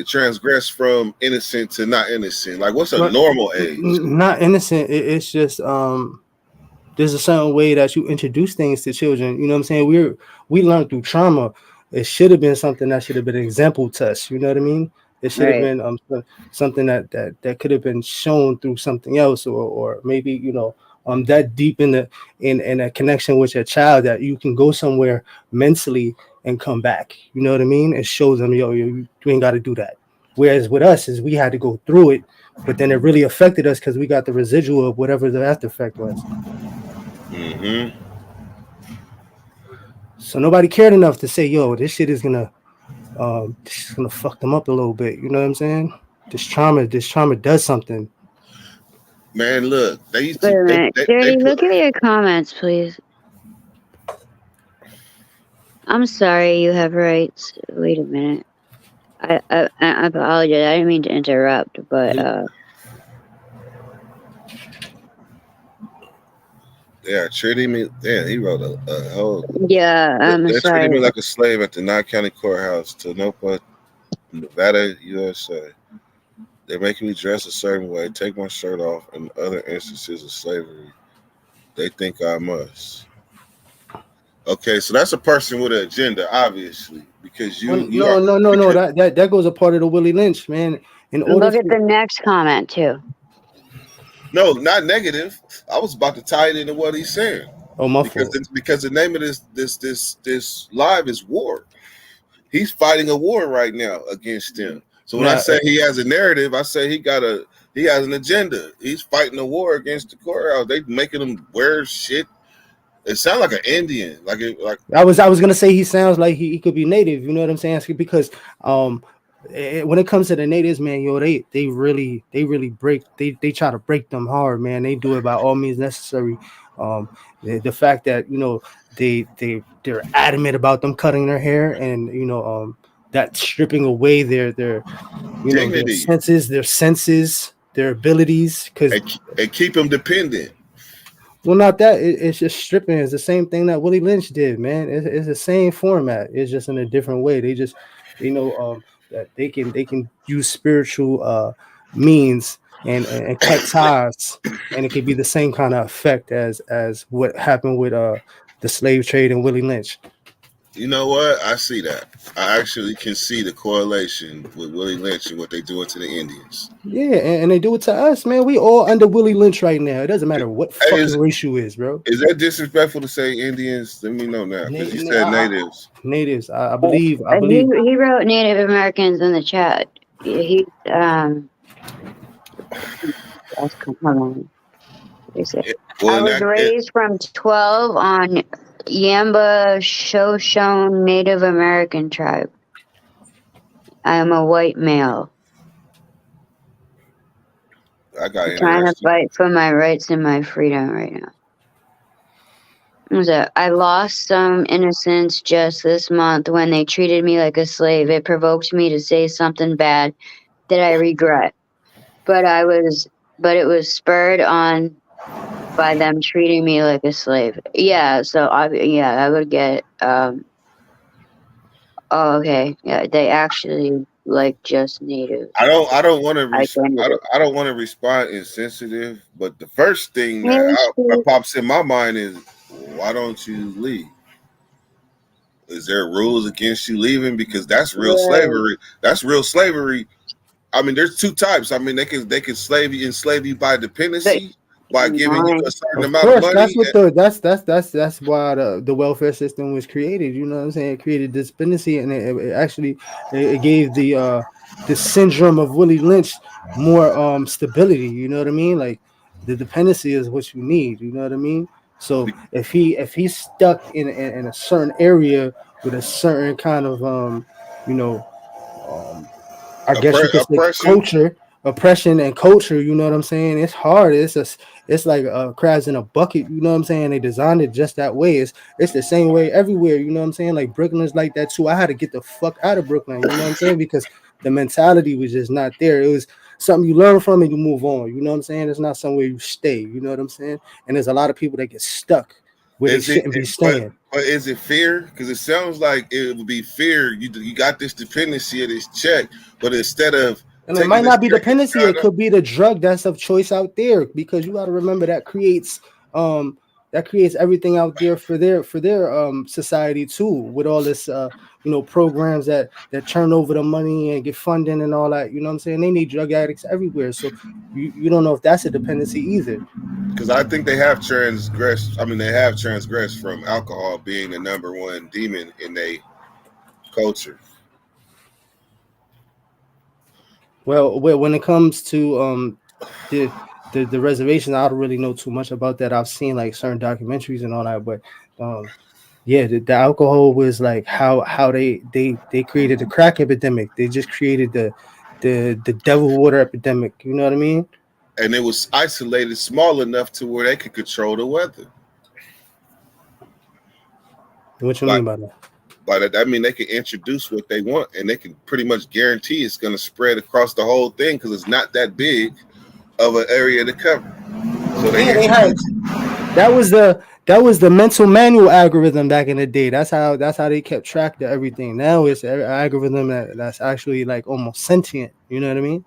transgress from innocent to not innocent? Like, what's a normal age? Not innocent. It's just there's a certain way that you introduce things to children. You know what I'm saying? We learned through trauma. It should have been something that should have been an example to us. You know what I mean? It should have been something that could have been shown through something else, or maybe that deep in a connection with your child that you can go somewhere mentally and come back. You know what I mean? It shows them, you ain't got to do that. Whereas with us, is we had to go through it, but then it really affected us because we got the residual of whatever the after effect was. Mm-hmm. So nobody cared enough to say, this shit is gonna fuck them up a little bit. You know what I'm saying? This trauma does something. Man, look, they used to. Wait a minute. Dirty, look at your comments, please. I'm sorry, you have rights. Wait a minute. I apologize. I didn't mean to interrupt, but yeah, treating me. Yeah, he wrote a whole. Yeah, I'm they're sorry. treating me like a slave at the Nye County Courthouse, Tonopah, Nevada, USA. They're making me dress a certain way, take my shirt off, and other instances of slavery. They think I must. Okay, so that's a person with an agenda, obviously, because no. That goes a part of the Willie Lynch, man. Look at the next comment too. No, not negative. I was about to tie it into what he's saying. Oh, my fault. Because the name of this live is war. He's fighting a war right now against them. So when I say he has a narrative, I say he has an agenda. He's fighting a war against the courthouse. They making him wear shit. It sounds like an Indian. Like I was gonna say he sounds like he could be native. You know what I'm saying? Because when it comes to the natives, man, yo, they really break, they try to break them hard, man. They do it by all means necessary. The fact that, you know, they're adamant about them cutting their hair, and you know, that stripping away their you know, their Dignity senses, their abilities, because and keep them dependent. well, not that. It's just stripping. It's the same thing that Willie Lynch did, man. It's the same format. It's just in a different way. They just, you know, that they can use spiritual means and cut ties, and it could be the same kind of effect as what happened with the slave trade and Willie Lynch. You know what? I see that. I actually can see the correlation with Willie Lynch and what they doing to the Indians. Yeah, and they do it to us, man. We all under Willie Lynch right now. It doesn't matter what Hey, fucking race you is, bro. Is that disrespectful to say Indians? Let me know now, because you said natives. Natives, I believe. He wrote Native Americans in the chat. He hold on. He said, Well, I in was that case, raised from 12 on Yamba Shoshone Native American tribe. I am a white male I got trying to interested. fight for my rights and my freedom right now. So I lost some innocence just this month when they treated me like a slave. It provoked me to say something bad that I regret. But it was spurred on by them treating me like a slave. Yeah, so I would get oh, okay. Yeah, they actually like just native I don't want to identity. I don't want to respond insensitive, but the first thing Hey, that Steve. pops in my mind is, why don't you leave? Is there rules against you leaving? Because that's real Yeah. slavery. That's real slavery. I mean, there's two types. I mean, they can enslave you by dependency, by giving you a certain Of amount of course, money. that's what that's why the welfare system was created. You know what I'm saying? It created dependency, and it actually it gave the syndrome of Willie Lynch more stability. You know what I mean? Like the dependency is what you need. You know what I mean? So if he's stuck in a certain area with a certain kind of you know I guess you could say Oppression. oppression and culture. You know what I'm saying? It's hard. It's like crabs in a bucket. You know what I'm saying? They designed it just that way. It's the same way everywhere. You know what I'm saying? Like Brooklyn's like that too. I had to get the fuck out of Brooklyn. You know what I'm saying? Because the mentality was just not there. It was something you learn from and you move on. You know what I'm saying? It's not somewhere you stay. You know what I'm saying? And there's a lot of people that get stuck where they shouldn't be staying. But is it fear? Because it sounds like it would be fear. You got this dependency of this check, but instead of and it might not be dependency, it could be the drug that's of choice out there, because you got to remember that creates everything out there for their society too, with all this programs that turn over the money and get funding and all that. You know what I'm saying? They need drug addicts everywhere. So you don't know if that's a dependency either. Because I think they have transgressed. I mean, they have transgressed from alcohol being the number one demon in their culture. Well, when it comes to the reservation, I don't really know too much about that. I've seen like certain documentaries and all that, but yeah, the alcohol was like how they created the crack epidemic. They just created the devil water epidemic. You know what I mean? And it was isolated small enough to where they could control the weather. What you mean by that? By that, I mean they can introduce what they want, and they can pretty much guarantee it's going to spread across the whole thing because it's not that big of an area to cover. So they had that was the mental manual algorithm back in the day. That's how they kept track of everything. Now it's an algorithm that's actually like almost sentient. You know what I mean?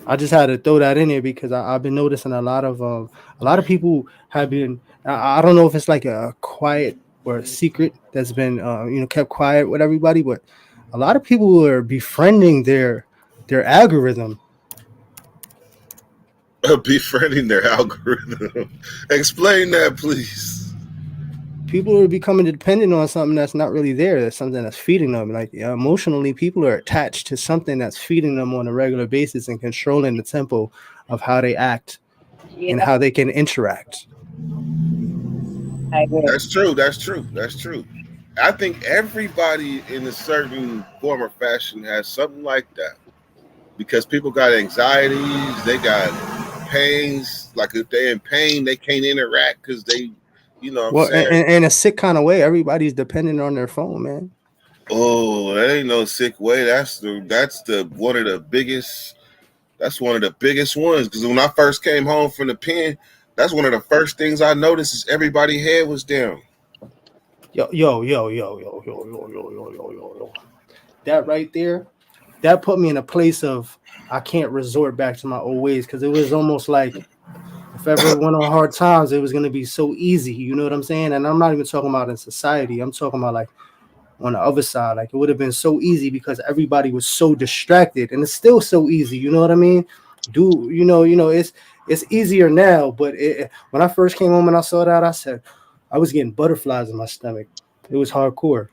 I just had to throw that in there because I've been noticing a lot of people have been. I don't know if it's like a quiet or a secret that's been kept quiet with everybody, but a lot of people are befriending their algorithm. Befriending their algorithm. Explain that, please. People are becoming dependent on something that's not really there. That's something that's feeding them. Like emotionally, people are attached to something that's feeding them on a regular basis and controlling the tempo of how they act and how they can interact. I agree. That's true. I think everybody in a certain form or fashion has something like that because people got anxieties, they got pains. Like if they're in pain, they can't interact because they, you know what I'm Well, saying? in a sick kind of way, everybody's dependent on their phone, man. Oh, that ain't no sick way. That's the one of the biggest. That's one of the biggest ones because when I first came home from the pen, that's one of the first things I noticed is everybody's head was down. Yo, yo, yo, yo, yo, yo, yo, yo, yo, yo, yo, yo. That right there, that put me in a place of I can't resort back to my old ways because it was almost like if ever went on hard times, it was gonna be so easy. You know what I'm saying? And I'm not even talking about in society. I'm talking about like on the other side. Like it would have been so easy because everybody was so distracted, and it's still so easy. You know what I mean? It's easier now. But when I first came home and I saw that, I said I was getting butterflies in my stomach. It was hardcore.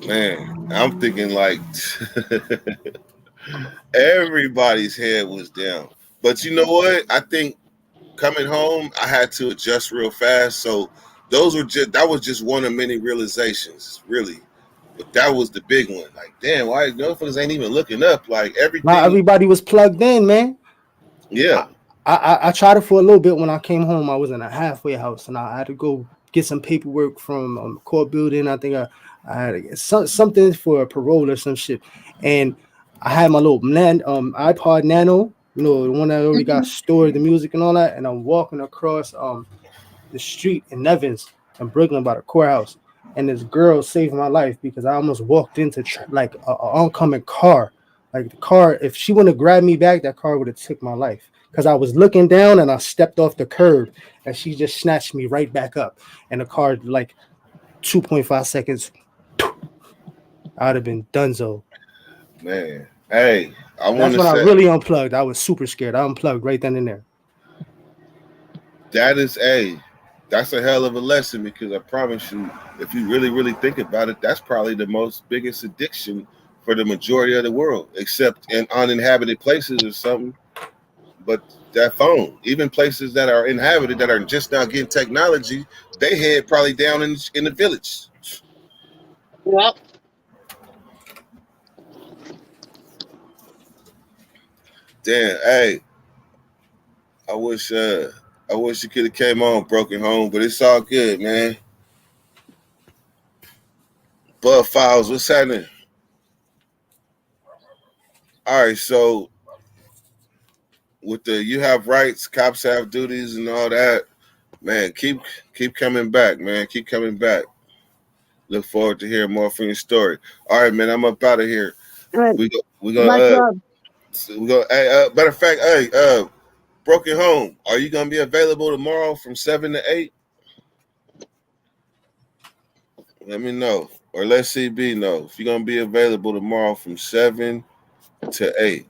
Man, I'm thinking like everybody's head was down. But you know what? I think coming home, I had to adjust real fast. So that was just one of many realizations, really. But that was the big one. Like, damn, why motherfuckers ain't even looking up? Like Not everything, everybody was plugged in, man. yeah. I tried it for a little bit when I came home. I was in a halfway house and I had to go get some paperwork from court building. I think I had to get something for a parole or some shit. And I had my little iPod Nano, the one that already got stored the music and all that. And I'm walking across the street in Nevins in Brooklyn by the courthouse. And this girl saved my life because I almost walked into like a oncoming car. Like the car, if she wouldn't have grabbed me back, that car would have took my life. Because I was looking down and I stepped off the curb and she just snatched me right back up. And the car, like 2.5 seconds, I'd have been donezo. Man. Hey, I want That's to when I say really unplugged. I was super scared. I unplugged right then and there. that is that's a hell of a lesson because I promise you, if you really, really think about it, that's probably the most biggest addiction for the majority of the world, except in uninhabited places or something. But that phone, even places that are inhabited that are just now getting technology, they head probably down in the village. Yep. Damn, hey, I wish you could have came on broken home, but it's all good, man. Bud Files, what's happening? All right, so with the you have rights, cops have duties, and all that, man, keep coming back, man. Keep coming back. Look forward to hearing more from your story. All right, man, I'm up out of here. All right. We Much gonna love. Hey, matter of fact, hey, Broken Home, are you gonna be available tomorrow from 7 to 8? Let me know, or let CB know if you're gonna be available tomorrow from 7 to 8.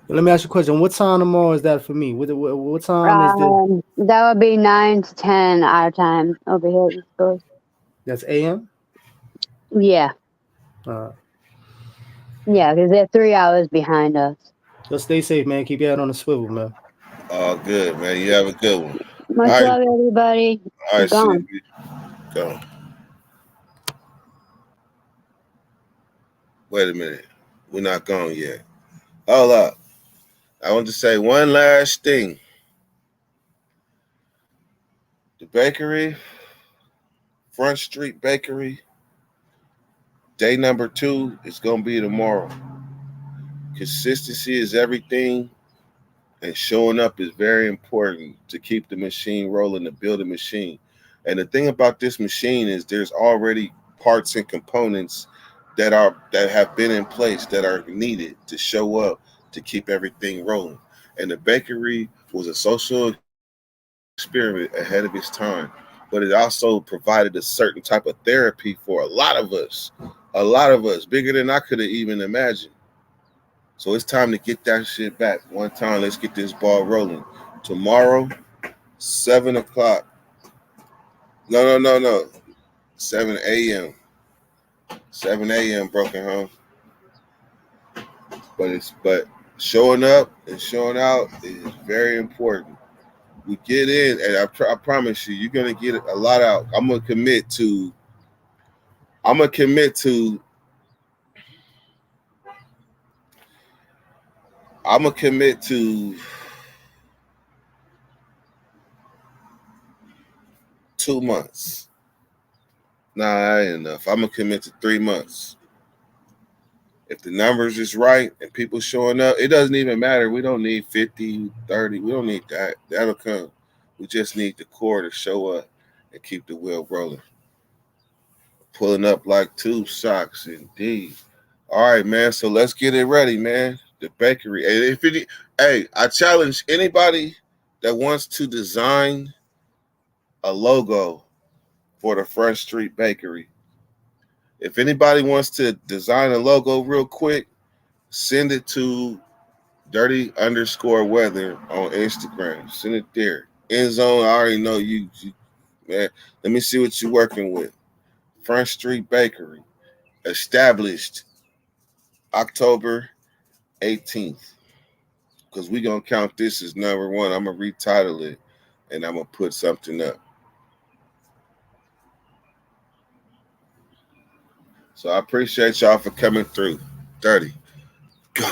Let me ask you a question. What time tomorrow is that for me? What time is the That would be 9 to 10 our time over here. East Coast. that's AM? Yeah, Uh, yeah, because they're 3 hours behind us. so stay safe, man. Keep your head on the swivel, man. All good, man. You have a good one. Much All right, love, everybody. all right, Gone. CB, go. Wait a minute, we're not gone yet. Hold up. I want to say one last thing. The bakery, Front Street Bakery, day number 2 is gonna be tomorrow. Consistency is everything, and showing up is very important to keep the machine rolling, to build a machine. And the thing about this machine is there's already parts and components that have been in place that are needed to show up to keep everything rolling. And the bakery was a social experiment ahead of its time, but it also provided a certain type of therapy for a lot of us, bigger than I could have even imagined. So it's time to get that shit back. One time, let's get this ball rolling. Tomorrow, 7 o'clock. No. 7 a.m. 7 a.m. Broken Home. But showing up and showing out is very important. we get in, and I promise you, you're gonna get a lot out. I'm gonna commit to 2 months. Nah, that ain't enough. I'm gonna commit to 3 months. If the numbers is right and people showing up, it doesn't even matter. We don't need 50, 30. We don't need that. That'll come. We just need the core to show up and keep the wheel rolling. Pulling up like tube socks, indeed. All right, man. So let's get it ready, man. The bakery. Hey, I challenge anybody that wants to design a logo for the Front Street Bakery. If anybody wants to design a logo real quick, send it to dirty_weather on Instagram. Send it there. End zone, I already know you, man. Let me see what you're working with. Front Street Bakery, established October 18th. Because we're going to count this as number 1. I'm going to retitle it, and I'm going to put something up. So I appreciate y'all for coming through. Dirty. Go.